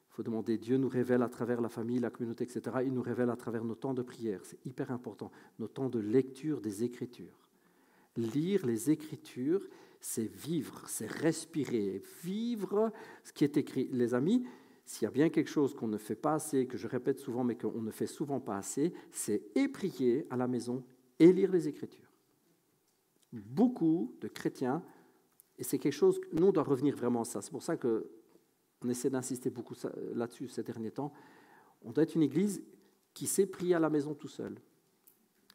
Il faut demander, Dieu nous révèle à travers la famille, la communauté, etc. Il nous révèle à travers nos temps de prière. C'est hyper important. Nos temps de lecture des Écritures. Lire les Écritures, c'est vivre, c'est respirer, vivre ce qui est écrit. Les amis, s'il y a bien quelque chose qu'on ne fait pas assez, que je répète souvent, mais qu'on ne fait souvent pas assez, c'est et prier à la maison et lire les Écritures. Beaucoup de chrétiens, et c'est quelque chose, nous, on doit revenir vraiment à ça. C'est pour ça qu'on essaie d'insister beaucoup là-dessus ces derniers temps. On doit être une église qui sait prier à la maison tout seul.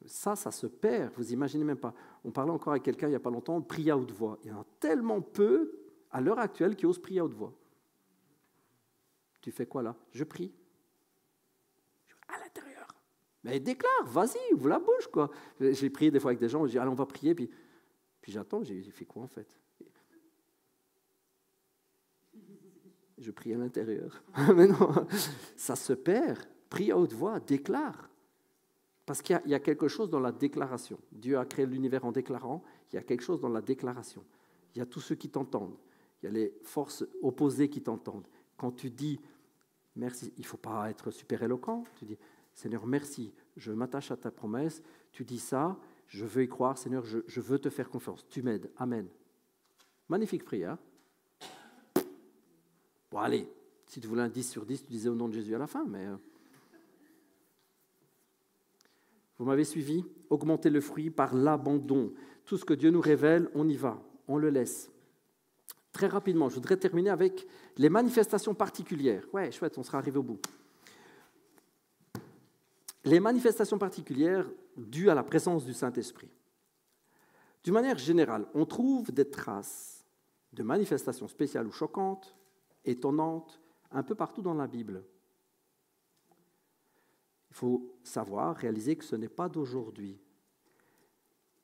Ça se perd, vous imaginez même pas. On parlait encore avec quelqu'un il n'y a pas longtemps, prier à haute voix. Il y en a tellement peu, à l'heure actuelle, qui osent prier à haute voix. Tu fais quoi là? Je prie. À l'intérieur. Mais déclare, vas-y, ouvre la bouche, quoi. J'ai prié des fois avec des gens, je dis, allez, on va prier, puis j'attends, j'ai fait quoi en fait? Je prie à l'intérieur. Mais non, ça se perd. Prie à haute voix, déclare. Parce qu'il y a quelque chose dans la déclaration. Dieu a créé l'univers en déclarant, il y a quelque chose dans la déclaration. Il y a tous ceux qui t'entendent, il y a les forces opposées qui t'entendent. Quand tu dis merci, il ne faut pas être super éloquent, tu dis Seigneur, merci, je m'attache à ta promesse, tu dis ça, je veux y croire, Seigneur, je veux te faire confiance, tu m'aides, amen. Magnifique prière. Bon, allez, si tu voulais un 10 sur 10, tu disais au nom de Jésus à la fin, mais... Vous m'avez suivi? Augmenter le fruit par l'abandon. Tout ce que Dieu nous révèle, on y va, on le laisse. Très rapidement, je voudrais terminer avec les manifestations particulières. Ouais, chouette, on sera arrivé au bout. Les manifestations particulières dues à la présence du Saint-Esprit. D'une manière générale, on trouve des traces de manifestations spéciales ou choquantes, étonnantes, un peu partout dans la Bible. Il faut savoir, réaliser que ce n'est pas d'aujourd'hui.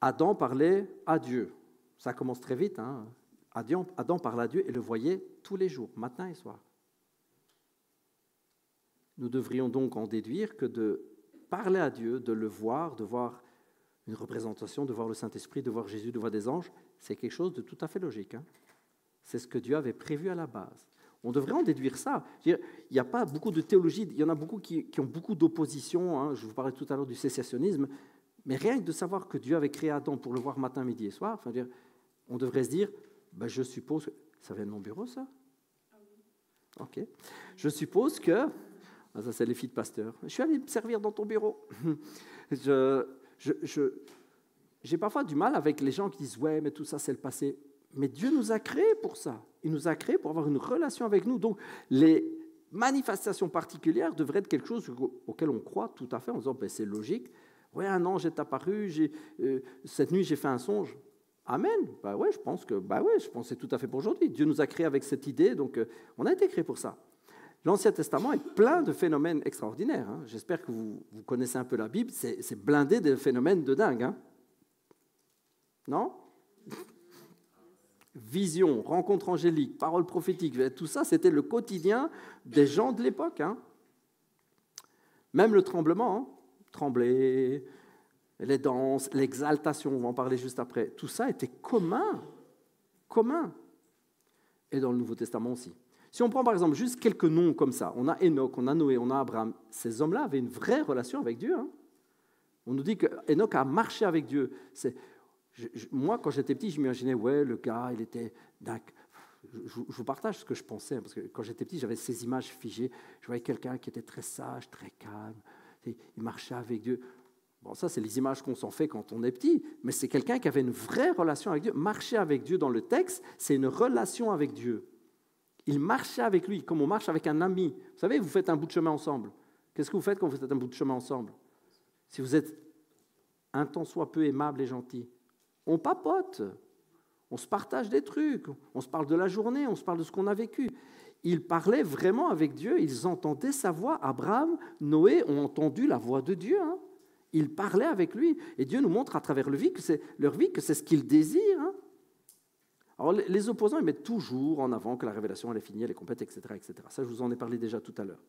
Adam parlait à Dieu. Ça commence très vite. Hein. Adam parlait à Dieu et le voyait tous les jours, matin et soir. Nous devrions donc en déduire que de parler à Dieu, de le voir, de voir une représentation, de voir le Saint-Esprit, de voir Jésus, de voir des anges, c'est quelque chose de tout à fait logique. Hein. C'est ce que Dieu avait prévu à la base. On devrait en déduire ça. Il n'y a pas beaucoup de théologie, il y en a beaucoup qui ont beaucoup d'opposition. Hein. Je vous parlais tout à l'heure du sécessionnisme, mais rien que de savoir que Dieu avait créé Adam pour le voir matin, midi et soir, on devrait se dire, je suppose, ça vient de mon bureau ça? Ok. Je suppose que, ça c'est les filles de pasteur, je suis allé me servir dans ton bureau. J'ai parfois du mal avec les gens qui disent, ouais, mais tout ça c'est le passé. Mais Dieu nous a créés pour ça. Il nous a créés pour avoir une relation avec nous. Donc, les manifestations particulières devraient être quelque chose auquel on croit tout à fait, en disant, c'est logique. Oui, un ange est apparu, cette nuit j'ai fait un songe. Amen. Je pense que c'est tout à fait pour aujourd'hui. Dieu nous a créés avec cette idée, donc on a été créés pour ça. L'Ancien Testament est plein de phénomènes extraordinaires. Hein. J'espère que vous connaissez un peu la Bible. C'est blindé de phénomènes de dingue. Hein. Non? Vision, rencontre angélique, parole prophétique, tout ça, c'était le quotidien des gens de l'époque. Hein. Même le tremblement, hein. Trembler, les danses, l'exaltation, on va en parler juste après, tout ça était commun. Et dans le Nouveau Testament aussi. Si on prend par exemple juste quelques noms comme ça, on a Enoch, on a Noé, on a Abraham, ces hommes-là avaient une vraie relation avec Dieu. Hein. On nous dit qu'Enoch a marché avec Dieu. Moi, quand j'étais petit, j'imaginais, le gars, il était... Je vous partage ce que je pensais, parce que quand j'étais petit, j'avais ces images figées. Je voyais quelqu'un qui était très sage, très calme, il marchait avec Dieu. Bon, ça, c'est les images qu'on s'en fait quand on est petit, mais c'est quelqu'un qui avait une vraie relation avec Dieu. Marcher avec Dieu dans le texte, c'est une relation avec Dieu. Il marchait avec lui, comme on marche avec un ami. Vous savez, vous faites un bout de chemin ensemble. Qu'est-ce que vous faites quand vous faites un bout de chemin ensemble? Si vous êtes un tant soit peu aimable et gentil, on papote, on se partage des trucs, on se parle de la journée, on se parle de ce qu'on a vécu. Ils parlaient vraiment avec Dieu, ils entendaient sa voix. Abraham, Noé ont entendu la voix de Dieu. Hein. Ils parlaient avec lui. Et Dieu nous montre à travers leur vie que c'est ce qu'il désire. Hein. Alors les opposants, ils mettent toujours en avant que la révélation, elle est finie, elle est complète, etc., etc. Ça, je vous en ai parlé déjà tout à l'heure.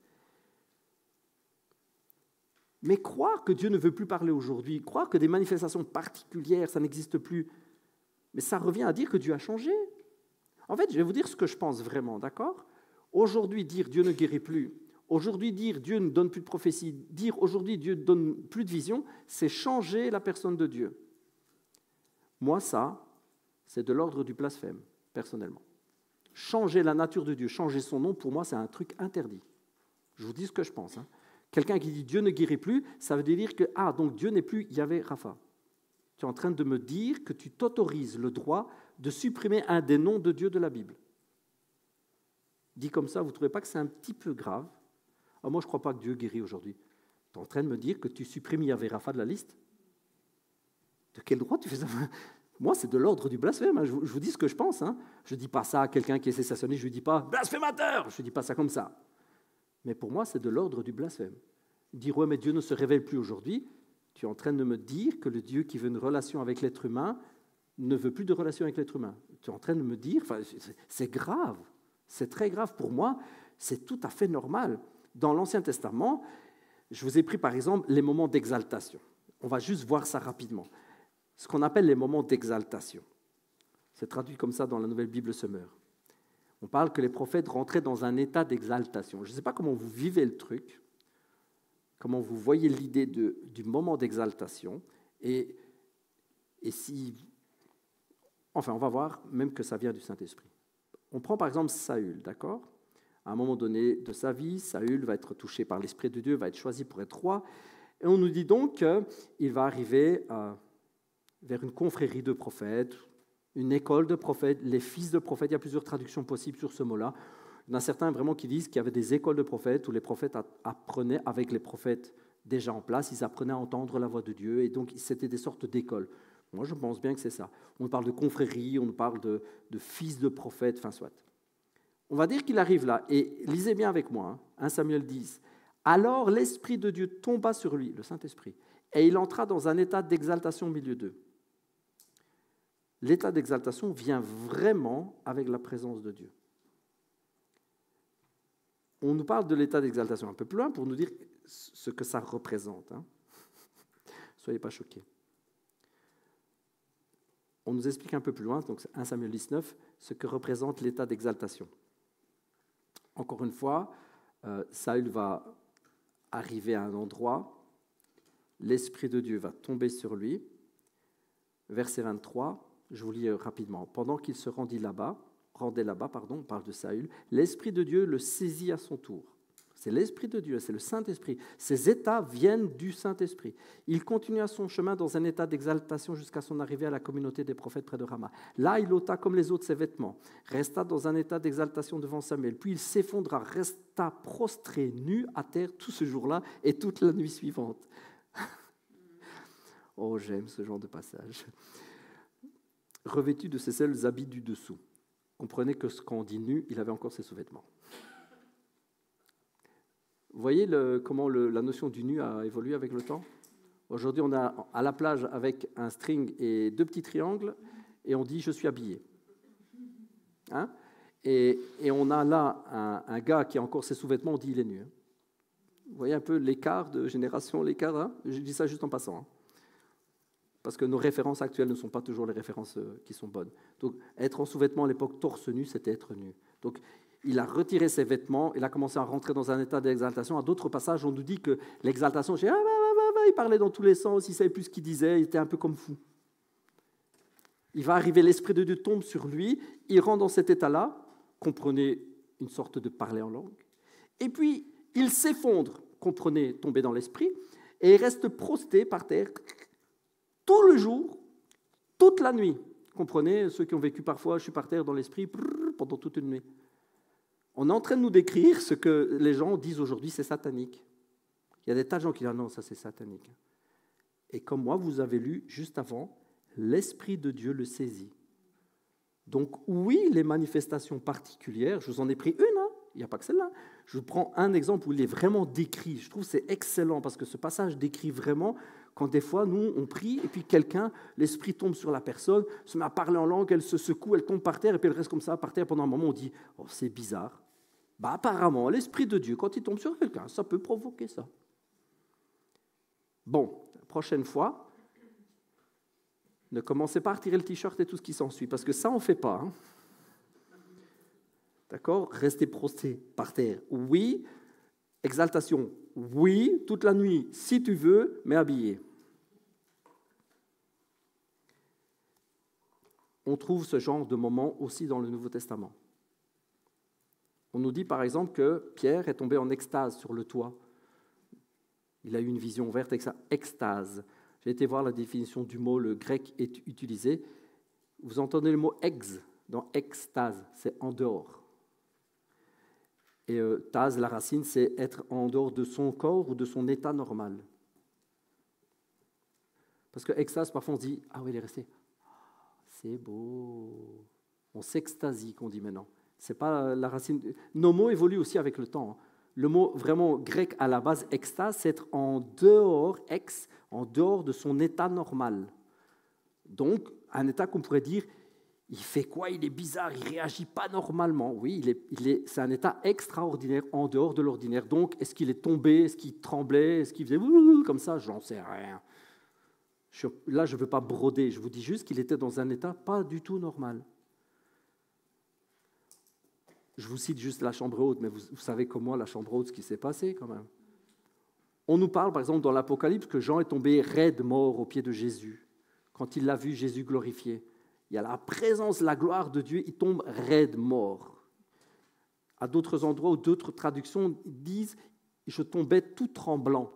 Mais croire que Dieu ne veut plus parler aujourd'hui, croire que des manifestations particulières, ça n'existe plus, mais ça revient à dire que Dieu a changé. En fait, je vais vous dire ce que je pense vraiment, d'accord? Aujourd'hui, dire Dieu ne guérit plus, aujourd'hui, dire Dieu ne donne plus de prophétie, dire aujourd'hui Dieu ne donne plus de vision, c'est changer la personne de Dieu. Moi, ça c'est de l'ordre du blasphème, personnellement. Changer la nature de Dieu, changer son nom, pour moi, c'est un truc interdit. Je vous dis ce que je pense. Quelqu'un qui dit Dieu ne guérit plus, ça veut dire que, donc Dieu n'est plus Yahvé Rapha. Tu es en train de me dire que tu t'autorises le droit de supprimer un des noms de Dieu de la Bible. Dit comme ça, vous ne trouvez pas que c'est un petit peu grave? Moi, je ne crois pas que Dieu guérit aujourd'hui. Tu es en train de me dire que tu supprimes Yahvé Rapha de la liste? De quel droit tu fais ça? Moi, c'est de l'ordre du blasphème. Je vous dis ce que je pense. Je ne dis pas ça à quelqu'un qui est cessationniste. Je ne lui dis pas « blasphémateur !» Je ne dis pas ça comme ça. Mais pour moi, c'est de l'ordre du blasphème. Dire « ouais, mais Dieu ne se révèle plus aujourd'hui », tu es en train de me dire que le Dieu qui veut une relation avec l'être humain ne veut plus de relation avec l'être humain. Tu es en train de me dire, c'est grave, c'est très grave pour moi, c'est tout à fait normal. Dans l'Ancien Testament, je vous ai pris par exemple les moments d'exaltation. On va juste voir ça rapidement. Ce qu'on appelle les moments d'exaltation. C'est traduit comme ça dans la Nouvelle Bible Semeur. On parle que les prophètes rentraient dans un état d'exaltation. Je ne sais pas comment vous vivez le truc, comment vous voyez l'idée du moment d'exaltation, et si... Enfin, on va voir même que ça vient du Saint-Esprit. On prend par exemple Saül, d'accord? À un moment donné de sa vie, Saül va être touché par l'Esprit de Dieu, va être choisi pour être roi, et on nous dit donc qu'il va arriver vers une confrérie de prophètes, une école de prophètes, les fils de prophètes. Il y a plusieurs traductions possibles sur ce mot-là. Il y en a certains vraiment qui disent qu'il y avait des écoles de prophètes où les prophètes apprenaient avec les prophètes déjà en place, ils apprenaient à entendre la voix de Dieu, et donc c'était des sortes d'écoles. Moi, je pense bien que c'est ça. On parle de confrérie, on parle de fils de prophètes, enfin soit. On va dire qu'il arrive là, et lisez bien avec moi, 1 Samuel 10. Alors l'Esprit de Dieu tomba sur lui, le Saint-Esprit, et il entra dans un état d'exaltation au milieu d'eux. L'état d'exaltation vient vraiment avec la présence de Dieu. On nous parle de l'état d'exaltation un peu plus loin pour nous dire ce que ça représente. Soyez pas choqués. On nous explique un peu plus loin, donc 1 Samuel 19, ce que représente l'état d'exaltation. Encore une fois, Saül va arriver à un endroit, l'Esprit de Dieu va tomber sur lui. Verset 23, je vous lis rapidement. Pendant qu'il se rendait là-bas, on parle de Saül, l'Esprit de Dieu le saisit à son tour. C'est l'Esprit de Dieu, c'est le Saint-Esprit. Ces états viennent du Saint-Esprit. Il continua son chemin dans un état d'exaltation jusqu'à son arrivée à la communauté des prophètes près de Rama. Là, il ôta comme les autres ses vêtements, resta dans un état d'exaltation devant Samuel, puis il s'effondra, resta prostré, nu à terre tout ce jour-là et toute la nuit suivante. Oh, j'aime ce genre de passage. Revêtu de ses seuls habits du dessous. Comprenez que quand on dit nu, il avait encore ses sous-vêtements. Vous voyez comment la notion du nu a évolué avec le temps? Aujourd'hui, on a à la plage avec un string et 2 petits triangles, et on dit « je suis habillé ». Et on a là un gars qui a encore ses sous-vêtements, on dit « il est nu ». Vous voyez un peu l'écart de génération, l'écart, Je dis ça juste en passant. Parce que nos références actuelles ne sont pas toujours les références qui sont bonnes. Donc, être en sous-vêtements à l'époque, torse nu, c'était être nu. Donc, il a retiré ses vêtements, il a commencé à rentrer dans un état d'exaltation. À d'autres passages, on nous dit que l'exaltation, il parlait dans tous les sens, il ne savait plus ce qu'il disait, il était un peu comme fou. Il va arriver, l'Esprit de Dieu tombe sur lui, il rentre dans cet état-là, comprenez une sorte de parler en langue, et puis il s'effondre, comprenez tomber dans l'esprit, et il reste prosté par terre tout le jour, toute la nuit. Comprenez, ceux qui ont vécu parfois, je suis par terre dans l'esprit, pendant toute une nuit. On est en train de nous décrire ce que les gens disent aujourd'hui, c'est satanique. Il y a des tas de gens qui disent « non, ça c'est satanique ». Et comme moi, vous avez lu juste avant, l'Esprit de Dieu le saisit. Donc oui, les manifestations particulières, je vous en ai pris une, il n'y a pas que celle-là. Je vous prends un exemple où il est vraiment décrit. Je trouve que c'est excellent parce que ce passage décrit vraiment quand des fois, nous, on prie et puis quelqu'un, l'esprit tombe sur la personne, se met à parler en langue, elle se secoue, elle tombe par terre et puis elle reste comme ça par terre pendant un moment. On dit « oh, c'est bizarre ». Apparemment, l'Esprit de Dieu, quand il tombe sur quelqu'un, ça peut provoquer ça. Bon, la prochaine fois, ne commencez pas à retirer le t-shirt et tout ce qui s'ensuit, parce que ça, on ne fait pas. D'accord? Restez prosté par terre. Oui. Exaltation. Oui. Toute la nuit, si tu veux, mais habillé. on trouve ce genre de moment aussi dans le Nouveau Testament. On nous dit par exemple que Pierre est tombé en extase sur le toit. Il a eu une vision ouverte avec ça, extase. J'ai été voir la définition du mot, le grec est utilisé. Vous entendez le mot ex dans extase, c'est en dehors. Et tase, la racine, c'est être en dehors de son corps ou de son état normal. Parce que extase, parfois on se dit, ah oui, il est resté. C'est beau. On s'extasie, qu'on dit maintenant. C'est pas la racine. Nos mots évoluent aussi avec le temps. Le mot vraiment grec à la base, extase, c'est être en dehors, en dehors de son état normal. Donc, un état qu'on pourrait dire, il fait quoi? Il est bizarre, il ne réagit pas normalement. Oui, c'est un état extraordinaire, en dehors de l'ordinaire. Donc, est-ce qu'il est tombé? Est-ce qu'il tremblait? Est-ce qu'il faisait comme ça? J'en sais rien. Là, je ne veux pas broder. Je vous dis juste qu'il était dans un état pas du tout normal. Je vous cite juste la chambre haute, mais vous savez comme moi la chambre haute, ce qui s'est passé quand même. On nous parle, par exemple, dans l'Apocalypse, que Jean est tombé raide mort aux pieds de Jésus. Quand il l'a vu, Jésus glorifié. Il y a la présence, la gloire de Dieu, il tombe raide mort. À d'autres endroits ou d'autres traductions disent « je tombais tout tremblant ».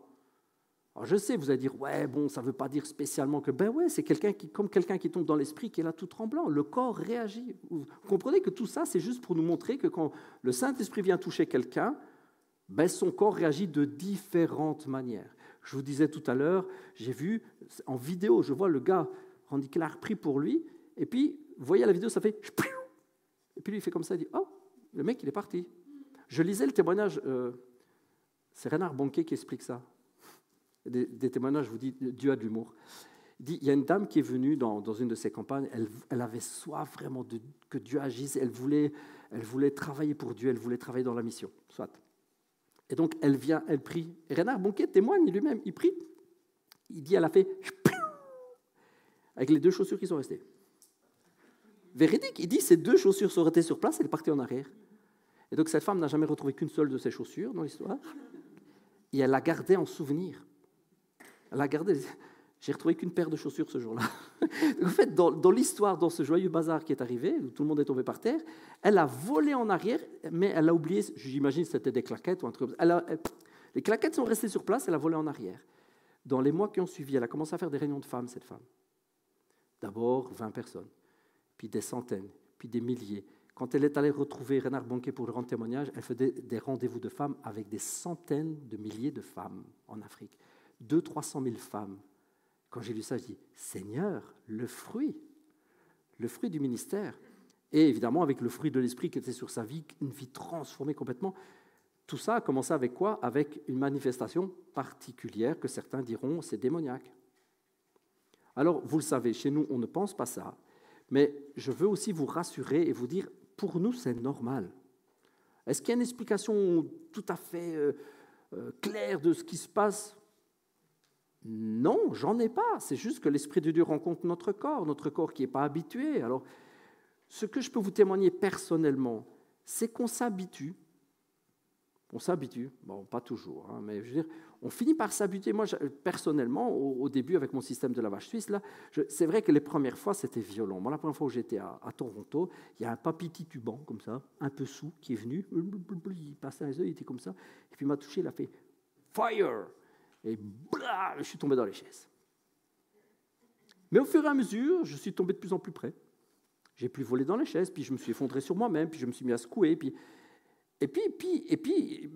Alors je sais, vous allez dire « ouais, bon, ça ne veut pas dire spécialement que… » Ben ouais, c'est comme quelqu'un qui tombe dans l'esprit, qui est là tout tremblant. Le corps réagit. Vous comprenez que tout ça, c'est juste pour nous montrer que quand le Saint-Esprit vient toucher quelqu'un, ben son corps réagit de différentes manières. Je vous disais tout à l'heure, j'ai vu en vidéo, je vois le gars, Randy Clark, pris pour lui, et puis, vous voyez à la vidéo, ça fait… Et puis lui, il fait comme ça, il dit « oh, le mec, il est parti ». Je lisais le témoignage, c'est Reinhard Bonnke qui explique ça. Des témoignages, je vous dis, Dieu a de l'humour. Il dit, il y a une dame qui est venue dans une de ses campagnes, elle avait soif vraiment que Dieu agisse, elle voulait travailler pour Dieu, elle voulait travailler dans la mission, soit. Et donc, elle vient, elle prie. Et Reinhard Bonnke témoigne lui-même, il prie. Il dit, elle a fait avec les 2 chaussures qui sont restées. Véridique, il dit, ces 2 chaussures sont restées sur place, elle est partie en arrière. Et donc, cette femme n'a jamais retrouvé qu'une seule de ses chaussures dans l'histoire. Et elle l'a gardée en souvenir. Elle a gardé. J'ai retrouvé qu'une paire de chaussures ce jour-là. En fait, dans l'histoire, dans ce joyeux bazar qui est arrivé, où tout le monde est tombé par terre, elle a volé en arrière, mais elle a oublié, j'imagine que c'était des claquettes ou un truc. Les claquettes sont restées sur place, elle a volé en arrière. Dans les mois qui ont suivi, elle a commencé à faire des réunions de femmes, cette femme. D'abord 20 personnes, puis des centaines, puis des milliers. Quand elle est allée retrouver Reinhard Bonnke pour le rendre témoignage, elle faisait des rendez-vous de femmes avec des centaines de milliers de femmes en Afrique. 200 000 à 300 000 femmes. Quand j'ai lu ça, je dis, Seigneur, le fruit du ministère. Et évidemment, avec le fruit de l'esprit qui était sur sa vie, une vie transformée complètement. Tout ça a commencé avec quoi? Avec une manifestation particulière que certains diront, c'est démoniaque. Alors, vous le savez, chez nous, on ne pense pas ça. Mais je veux aussi vous rassurer et vous dire, pour nous, c'est normal. Est-ce qu'il y a une explication tout à fait claire de ce qui se passe? Non, j'en ai pas. C'est juste que l'Esprit de Dieu rencontre notre corps qui n'est pas habitué. Alors, ce que je peux vous témoigner personnellement, c'est qu'on s'habitue. On s'habitue, bon, pas toujours, hein, mais je veux dire, on finit par s'habituer. Moi, personnellement, au début, avec mon système de lavage suisse, là, c'est vrai que les premières fois, c'était violent. Moi, la première fois où j'étais à Toronto, il y a un papy titubant, comme ça, un peu saoul, qui est venu, il passait les yeux, il était comme ça, et puis il m'a touché, il a fait « Fire !» Et blah, je suis tombé dans les chaises. Mais au fur et à mesure, je suis tombé de plus en plus près. J'ai plus volé dans les chaises, puis je me suis effondré sur moi-même, puis je me suis mis à secouer, et puis,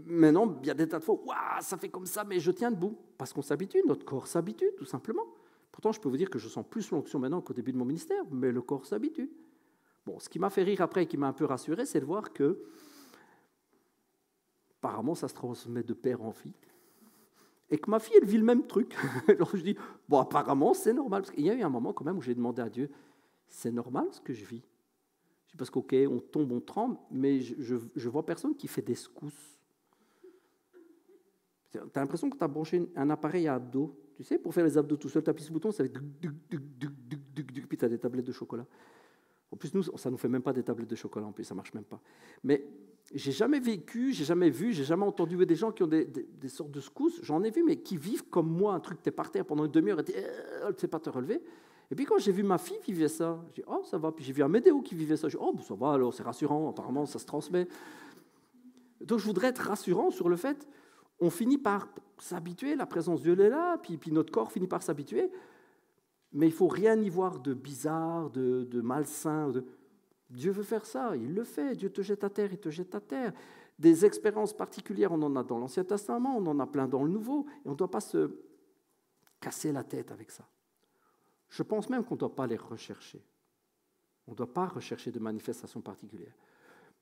maintenant, il y a des tas de fois, waouh, ça fait comme ça, mais je tiens debout, parce qu'on s'habitue, notre corps s'habitue, tout simplement. Pourtant, je peux vous dire que je sens plus l'onction maintenant qu'au début de mon ministère, mais le corps s'habitue. Bon, ce qui m'a fait rire après et qui m'a un peu rassuré, c'est de voir que, apparemment, ça se transmet de père en fille, et que ma fille, elle vit le même truc. Alors je dis, bon, apparemment, c'est normal. Parce qu'il y a eu un moment quand même où j'ai demandé à Dieu, c'est normal ce que je vis? Je dis, parce qu'ok, on tombe, on tremble, mais je vois personne qui fait des secousses. Tu as l'impression que tu as branché un appareil à abdos. Tu sais, pour faire les abdos tout seul, tu appuies ce bouton, ça fait puis tu as des tablettes de chocolat. En plus, nous, ça ne nous fait même pas des tablettes de chocolat, en plus, ça ne marche même pas. Mais j'ai jamais vécu, j'ai jamais vu, j'ai jamais entendu des gens qui ont des sortes de secousses. J'en ai vu, mais qui vivent comme moi, un truc, tu es par terre pendant une demi-heure et tu ne sais pas te relever. Et puis quand j'ai vu ma fille vivre ça, j'ai dit, oh, ça va. Puis j'ai vu Amédéo qui vivait ça, j'ai dit, oh, ça va, alors c'est rassurant, apparemment ça se transmet. Donc je voudrais être rassurant sur le fait, on finit par s'habituer, la présence de Dieu est là, puis notre corps finit par s'habituer, mais il ne faut rien y voir de bizarre, de malsain. Dieu veut faire ça, il le fait, Dieu te jette à terre, il te jette à terre. Des expériences particulières, on en a dans l'Ancien Testament, on en a plein dans le Nouveau, et on ne doit pas se casser la tête avec ça. Je pense même qu'on ne doit pas les rechercher. On ne doit pas rechercher de manifestations particulières.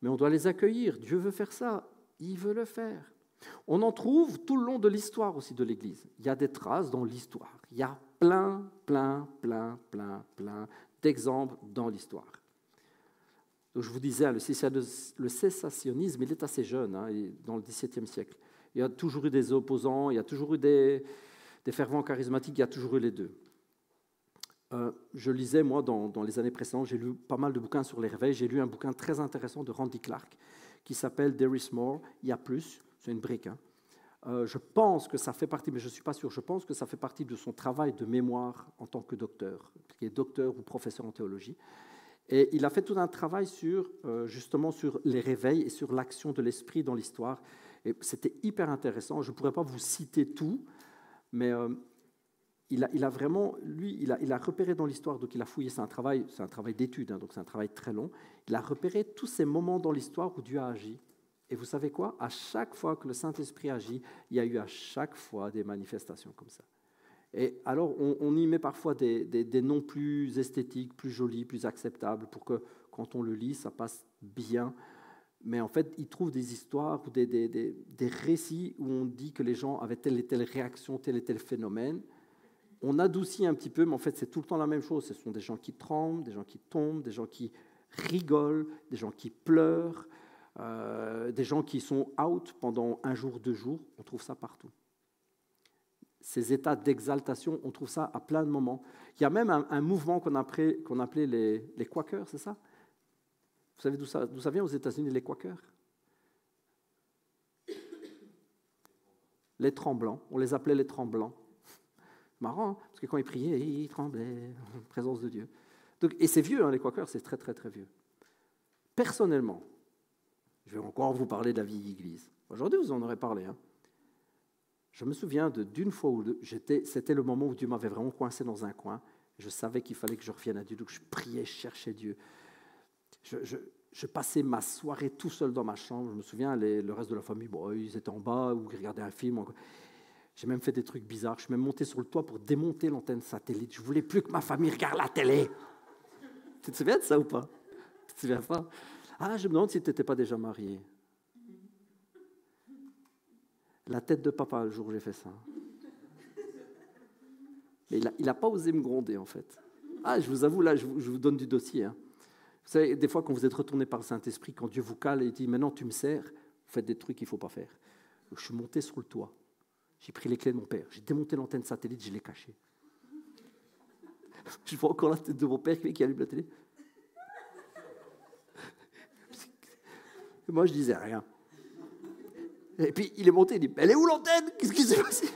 Mais on doit les accueillir. Dieu veut faire ça. Il veut le faire. On en trouve tout le long de l'histoire aussi de l'Église. Il y a des traces dans l'histoire. Il y a plein d'exemples dans l'histoire. Donc je vous disais, le cessationnisme, il est assez jeune, dans le XVIIe siècle. Il y a toujours eu des opposants, il y a toujours eu des fervents charismatiques, il y a toujours eu les deux. Je lisais, moi, dans les années précédentes, j'ai lu pas mal de bouquins sur les réveils. J'ai lu un bouquin très intéressant de Randy Clark qui s'appelle « There is more », il y a plus, c'est une brique. Je pense que ça fait partie, mais je ne suis pas sûr, je pense que ça fait partie de son travail de mémoire en tant que docteur, qui est docteur ou professeur en théologie. Et il a fait tout un travail justement sur les réveils et sur l'action de l'esprit dans l'histoire. Et c'était hyper intéressant. Je ne pourrais pas vous citer tout, mais il a vraiment, lui, il a repéré dans l'histoire, donc il a fouillé, c'est un travail d'étude, donc c'est un travail très long. Il a repéré tous ces moments dans l'histoire où Dieu a agi. Et vous savez quoi? À chaque fois que le Saint-Esprit agit, il y a eu à chaque fois des manifestations comme ça. Et alors, on y met parfois des noms plus esthétiques, plus jolis, plus acceptables, pour que, quand on le lit, ça passe bien. Mais en fait, il trouve des histoires ou des récits où on dit que les gens avaient telle et telle réaction, tel et tel phénomène. On adoucit un petit peu, mais en fait, c'est tout le temps la même chose. Ce sont des gens qui tremblent, des gens qui tombent, des gens qui rigolent, des gens qui pleurent, des gens qui sont out pendant un jour, 2 jours. On trouve ça partout. Ces états d'exaltation, on trouve ça à plein de moments. Il y a même un mouvement qu'on appelait les Quakers, c'est ça? Vous savez d'où ça vient aux États-Unis, les Quakers? Les tremblants, on les appelait les tremblants. Marrant, hein, parce que quand ils priaient, ils tremblaient en présence de Dieu. Donc, et c'est vieux, les Quakers, c'est très, très, très vieux. Personnellement, je vais encore vous parler de la vieille Église. Aujourd'hui, vous en aurez parlé. Je me souviens d'une fois où c'était le moment où Dieu m'avait vraiment coincé dans un coin. Je savais qu'il fallait que je revienne à Dieu, donc je priais, je cherchais Dieu. Je passais ma soirée tout seul dans ma chambre. Je me souviens, le reste de la famille, ils étaient en bas ou ils regardaient un film. J'ai même fait des trucs bizarres. Je suis même monté sur le toit pour démonter l'antenne satellite. Je ne voulais plus que ma famille regarde la télé. Tu te souviens de ça ou pas? Tu te souviens pas? Ah, je me demande si tu n'étais pas déjà marié. La tête de papa, le jour où j'ai fait ça. Mais il n'a pas osé me gronder, en fait. Ah, je vous avoue, là, je vous donne du dossier. Vous savez, des fois, quand vous êtes retourné par le Saint-Esprit, quand Dieu vous cale et dit « Maintenant, tu me sers », vous faites des trucs qu'il ne faut pas faire. Donc, je suis monté sur le toit. J'ai pris les clés de mon père. J'ai démonté l'antenne satellite, je l'ai cachée. Je vois encore la tête de mon père qui allume la télé. Moi, je disais rien. Et puis, il est monté, il dit « Elle est où l'antenne? Qu'est-ce qui s'est passé ?»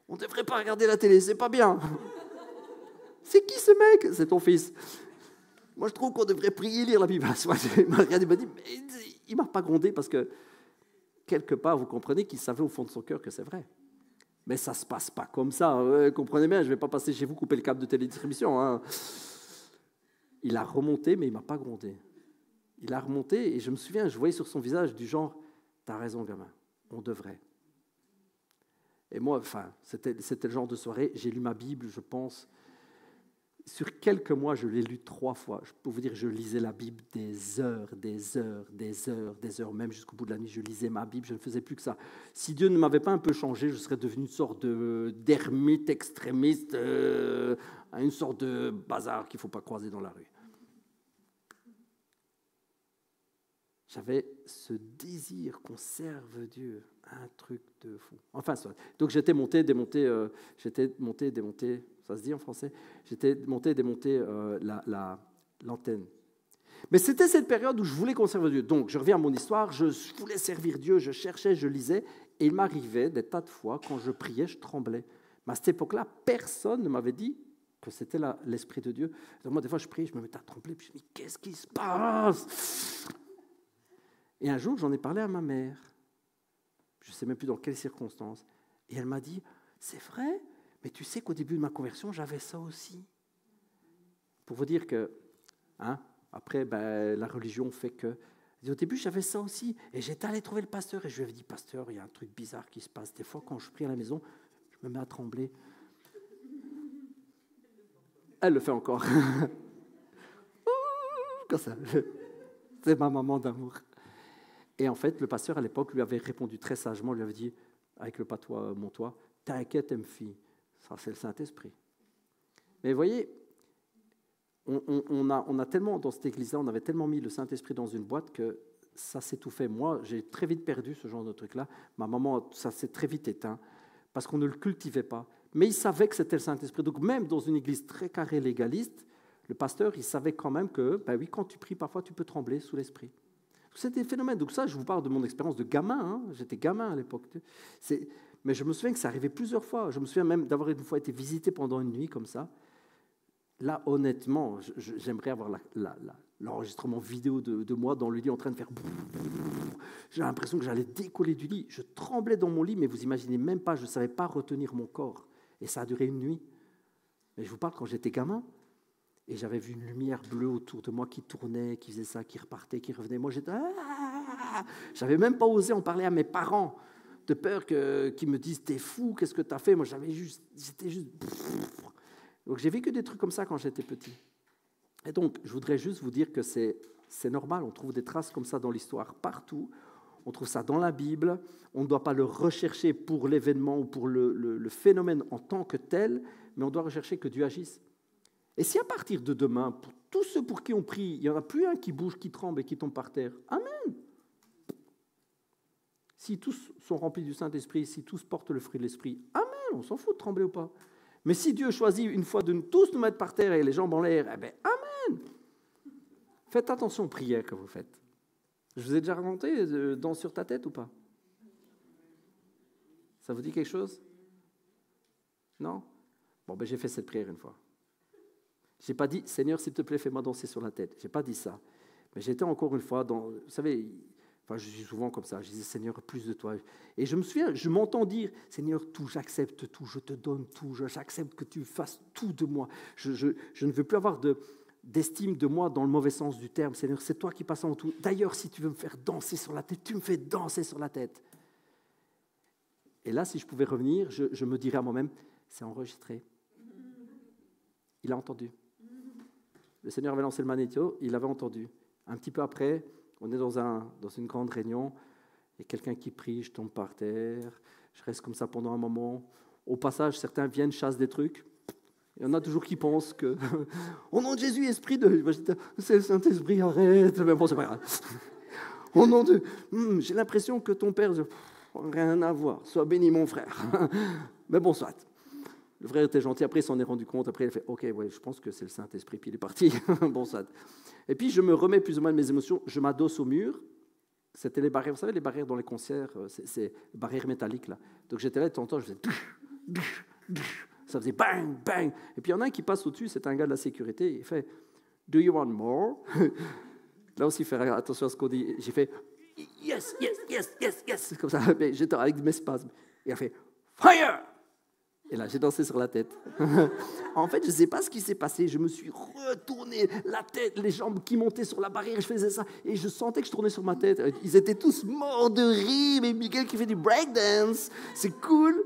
On ne devrait pas regarder la télé, c'est pas bien. C'est qui ce mec? C'est ton fils. Moi, je trouve qu'on devrait prier, lire la Bible. Il m'a regardé, il m'a dit, mais il ne m'a pas grondé parce que, quelque part, vous comprenez qu'il savait au fond de son cœur que c'est vrai. Mais ça ne se passe pas comme ça. Comprenez bien, je ne vais pas passer chez vous, couper le câble de télédistribution. Il a remonté, mais il ne m'a pas grondé. Il a remonté et je me souviens, je voyais sur son visage du genre, t'as raison, gamin, on devrait. Et moi, c'était le genre de soirée, j'ai lu ma Bible, je pense. Sur quelques mois, je l'ai lu 3 fois. Je peux vous dire, je lisais la Bible des heures, même jusqu'au bout de la nuit. Je lisais ma Bible, je ne faisais plus que ça. Si Dieu ne m'avait pas un peu changé, je serais devenu une sorte d'ermite extrémiste, une sorte de bazar qu'il ne faut pas croiser dans la rue. J'avais ce désir qu'on serve Dieu, un truc de fou. Enfin, donc j'étais monté, démonté, ça se dit en français, j'étais monté, démonté l'antenne. Mais c'était cette période où je voulais qu'on serve Dieu. Donc je reviens à mon histoire, je voulais servir Dieu, je cherchais, je lisais, et il m'arrivait des tas de fois, quand je priais, je tremblais. Mais à cette époque-là, personne ne m'avait dit que c'était l'Esprit de Dieu. Donc moi, des fois, je prie, je me mettais à trembler, puis je me dis, qu'est-ce qui se passe? Et un jour, j'en ai parlé à ma mère. Je ne sais même plus dans quelles circonstances. Et elle m'a dit, c'est vrai, mais tu sais qu'au début de ma conversion, j'avais ça aussi. Pour vous dire que, après, la religion fait que... Au début, j'avais ça aussi. Et j'étais allé trouver le pasteur et je lui avais dit, pasteur, il y a un truc bizarre qui se passe. Des fois, quand je prie à la maison, je me mets à trembler. Elle le fait encore. Comme ça. C'est ma maman d'amour. Et en fait, le pasteur, à l'époque, lui avait répondu très sagement, lui avait dit, avec le patois montois, « T'inquiète, M-fille, ça c'est le Saint-Esprit. » Mais vous voyez, on a tellement, dans cette église-là, on avait tellement mis le Saint-Esprit dans une boîte que ça s'étouffait. Moi, j'ai très vite perdu ce genre de truc-là. Ma maman, ça s'est très vite éteint, parce qu'on ne le cultivait pas. Mais il savait que c'était le Saint-Esprit. Donc même dans une église très carrée légaliste, le pasteur, il savait quand même que, oui, quand tu pries, parfois tu peux trembler sous l'Esprit. C'était des phénomènes. Donc ça, je vous parle de mon expérience de gamin. J'étais gamin à l'époque. Mais je me souviens que ça arrivait plusieurs fois. Je me souviens même d'avoir une fois été visité pendant une nuit comme ça. Là, honnêtement, j'aimerais avoir l'enregistrement vidéo de moi dans le lit en train de faire... J'ai l'impression que j'allais décoller du lit. Je tremblais dans mon lit, mais vous imaginez même pas, je ne savais pas retenir mon corps. Et ça a duré une nuit. Mais je vous parle quand j'étais gamin. Et j'avais vu une lumière bleue autour de moi qui tournait, qui faisait ça, qui repartait, qui revenait. Moi, j'étais... J'avais même pas osé en parler à mes parents, de peur qu'ils me disent « T'es fou, qu'est-ce que t'as fait ?» Moi, j'étais juste... Donc, j'ai vécu des trucs comme ça quand j'étais petit. Et donc, je voudrais juste vous dire que c'est normal. On trouve des traces comme ça dans l'histoire partout. On trouve ça dans la Bible. On ne doit pas le rechercher pour l'événement ou pour le phénomène en tant que tel, mais on doit rechercher que Dieu agisse. Et si à partir de demain, pour tous ceux pour qui on prie, il n'y en a plus un qui bouge, qui tremble et qui tombe par terre, amen. Si tous sont remplis du Saint-Esprit, si tous portent le fruit de l'Esprit, amen, on s'en fout de trembler ou pas. Mais si Dieu choisit une fois de tous nous mettre par terre et les jambes en l'air, amen. Faites attention aux prières que vous faites. Je vous ai déjà raconté Danse sur ta tête ou pas? Ça vous dit quelque chose? Non? Bon, j'ai fait cette prière une fois. Je n'ai pas dit, Seigneur, s'il te plaît, fais-moi danser sur la tête. Je n'ai pas dit ça. Mais j'étais encore une fois dans... Vous savez, je suis souvent comme ça. Je disais, Seigneur, plus de toi. Et je me souviens, je m'entends dire, Seigneur, tout, j'accepte tout, je te donne tout, j'accepte que tu fasses tout de moi. Je ne veux plus avoir d'estime de moi dans le mauvais sens du terme. Seigneur, c'est toi qui passes en tout. D'ailleurs, si tu veux me faire danser sur la tête, tu me fais danser sur la tête. Et là, si je pouvais revenir, je me dirais à moi-même, c'est enregistré. Il a entendu. Le Seigneur avait lancé le magnéto, il avait entendu. Un petit peu après, on est dans une grande réunion, il y a quelqu'un qui prie, je tombe par terre, je reste comme ça pendant un moment. Au passage, certains viennent, chassent des trucs. Il y en a toujours qui pensent que, au nom de Jésus, esprit de... C'est le Saint-Esprit, arrête. Mais bon, c'est pas grave. Au nom de... j'ai l'impression que ton père... rien à voir, sois béni mon frère. Mais bon, soit. Le frère était gentil, après il s'en est rendu compte, après il a fait « Ok, ouais, je pense que c'est le Saint-Esprit », puis il est parti. Bon, ça. Et puis je me remets plus ou moins de mes émotions, je m'adosse au mur, c'était les barrières, vous savez, les barrières dans les concerts, c'est les barrières métalliques, là. Donc j'étais là, de temps en temps, je faisais... Ça faisait bang, bang. Et puis il y en a un qui passe au-dessus, c'est un gars de la sécurité, il fait « Do you want more ?» Là aussi, faire attention à ce qu'on dit. J'ai fait « Yes, yes, yes, yes, yes !» Comme ça, mais j'étais avec mes spasmes. Et il a fait « Fire !» Et là, j'ai dansé sur la tête. En fait, je ne sais pas ce qui s'est passé. Je me suis retourné la tête, les jambes qui montaient sur la barrière. Je faisais ça et je sentais que je tournais sur ma tête. Ils étaient tous morts de rire. Mais Miguel qui fait du breakdance, c'est cool.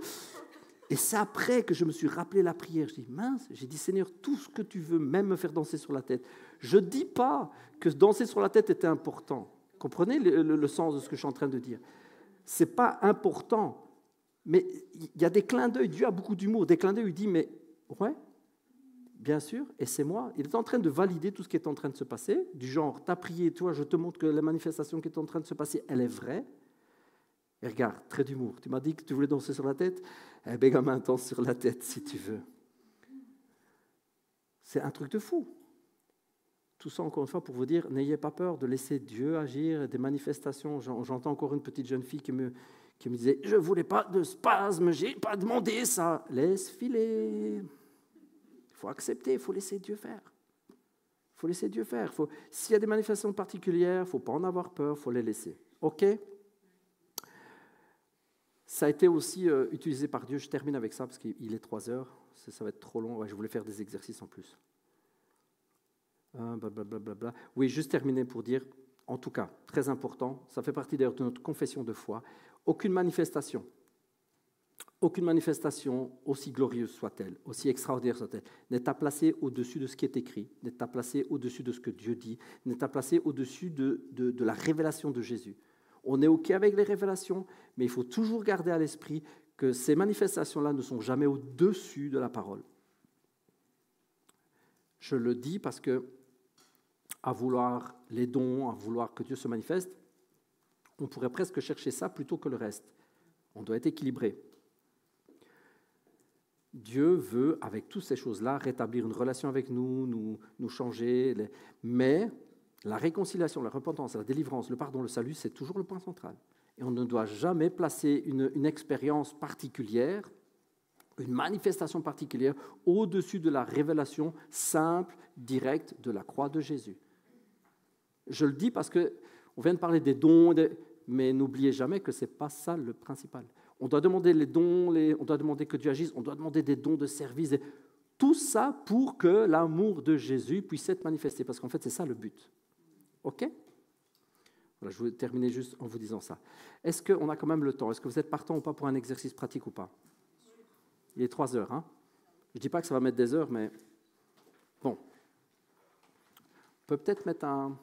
Et c'est après que je me suis rappelé la prière. Je dis, mince, j'ai dit, Seigneur, tout ce que tu veux, même me faire danser sur la tête. Je ne dis pas que danser sur la tête était important. Comprenez le sens de ce que je suis en train de dire. Ce n'est pas important. Mais il y a des clins d'œil, Dieu a beaucoup d'humour, des clins d'œil, il dit, mais ouais, bien sûr, et c'est moi. Il est en train de valider tout ce qui est en train de se passer, du genre, t'as prié, toi, je te montre que la manifestation qui est en train de se passer, elle est vraie. Et regarde, trait d'humour, tu m'as dit que tu voulais danser sur la tête, eh bien, gamin, danse sur la tête si tu veux. C'est un truc de fou. Tout ça, encore une fois, pour vous dire, n'ayez pas peur de laisser Dieu agir, des manifestations. J'entends encore une petite jeune fille qui me disait « Je ne voulais pas de spasme, je n'ai pas demandé ça. » Laisse filer. Il Il faut accepter, il faut laisser Dieu faire. Il faut laisser Dieu faire. S'il y a des manifestations particulières, il ne faut pas en avoir peur, il faut les laisser. OK? Ça a été aussi utilisé par Dieu. Je termine avec ça parce qu'il est 3 heures. Ça va être trop long. Ouais, je voulais faire des exercices en plus. Blablabla. Oui, juste terminer pour dire, en tout cas, très important, ça fait partie d'ailleurs de notre confession de foi, aucune manifestation, aussi glorieuse soit-elle, aussi extraordinaire soit-elle, n'est à placer au-dessus de ce qui est écrit, n'est à placer au-dessus de ce que Dieu dit, n'est à placer au-dessus de la révélation de Jésus. On est OK avec les révélations, mais il faut toujours garder à l'esprit que ces manifestations-là ne sont jamais au-dessus de la parole. Je le dis parce que, à vouloir les dons, à vouloir que Dieu se manifeste, on pourrait presque chercher ça plutôt que le reste. On doit être équilibré. Dieu veut, avec toutes ces choses-là, rétablir une relation avec nous changer. Mais la réconciliation, la repentance, la délivrance, le pardon, le salut, c'est toujours le point central. Et on ne doit jamais placer une expérience particulière, une manifestation particulière, au-dessus de la révélation simple, directe de la croix de Jésus. Je le dis parce qu'on vient de parler des dons, mais n'oubliez jamais que ce n'est pas ça le principal. On doit demander les dons, on doit demander que Dieu agisse, on doit demander des dons de service, tout ça pour que l'amour de Jésus puisse être manifesté, parce qu'en fait, c'est ça le but. OK ? Voilà, je vais terminer juste en vous disant ça. Est-ce qu'on a quand même le temps ? Est-ce que vous êtes partant ou pas pour un exercice pratique ou pas ? Il est 3 heures. Hein ? Je ne dis pas que ça va mettre des heures, mais bon. On peut peut-être mettre un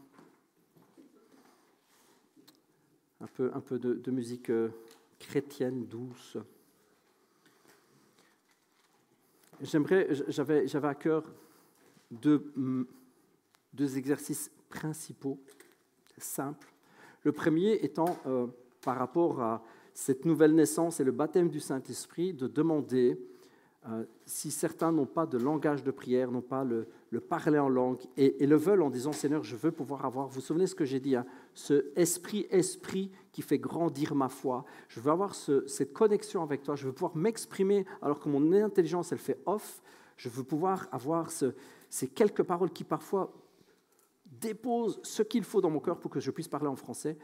peu de musique chrétienne, douce. J'avais à cœur deux exercices principaux, simples. Le premier étant, par rapport à cette nouvelle naissance et le baptême du Saint-Esprit, de demander si certains n'ont pas de langage de prière, n'ont pas le parler en langue, et le veulent en disant « Seigneur, je veux pouvoir avoir… » Vous vous souvenez ce que j'ai dit, hein, ce esprit qui fait grandir ma foi. Je veux avoir cette connexion avec toi. Je veux pouvoir m'exprimer alors que mon intelligence, elle fait off. Je veux pouvoir avoir ces quelques paroles qui parfois déposent ce qu'il faut dans mon cœur pour que je puisse parler en français.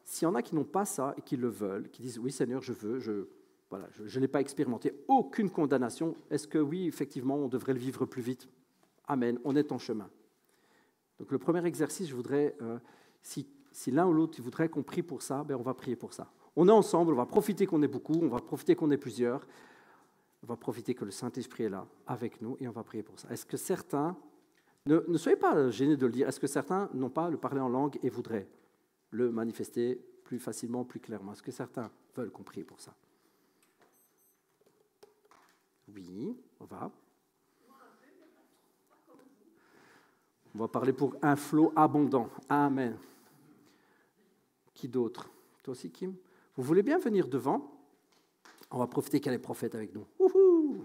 S'il y en a qui n'ont pas ça et qui le veulent, qui disent « Oui, Seigneur, je veux… » Voilà, je ne l'ai pas expérimenté, aucune condamnation. Est-ce que oui, effectivement, on devrait le vivre plus vite ? Amen, on est en chemin. Donc le premier exercice, je voudrais, si l'un ou l'autre voudrait qu'on prie pour ça, on va prier pour ça. On est ensemble, on va profiter qu'on est beaucoup, on va profiter qu'on est plusieurs, on va profiter que le Saint-Esprit est là avec nous et on va prier pour ça. Est-ce que certains, ne soyez pas gênés de le dire, est-ce que certains n'ont pas le parler en langue et voudraient le manifester plus facilement, plus clairement ? Est-ce que certains veulent qu'on prie pour ça ? Oui, on va. On va parler pour un flot abondant. Amen. Qui d'autre ? Toi aussi, Kim ? Vous voulez bien venir devant ? On va profiter qu'il y a les prophètes avec nous. Wouhou !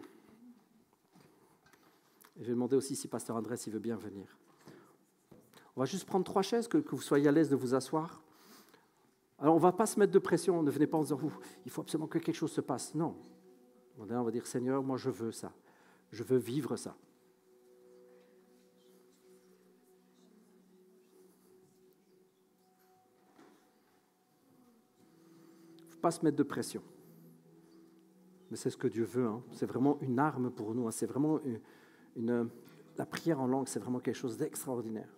Et je vais demander aussi si Pasteur André veut bien venir. On va juste prendre 3 chaises, que vous soyez à l'aise de vous asseoir. Alors, on ne va pas se mettre de pression, ne venez pas en disant « il faut absolument que quelque chose se passe ». Non. On va dire « Seigneur, moi je veux ça. Je veux vivre ça. » Il ne faut pas se mettre de pression. Mais c'est ce que Dieu veut. Hein. C'est vraiment une arme pour nous. Hein. C'est vraiment la prière en langue, c'est vraiment quelque chose d'extraordinaire.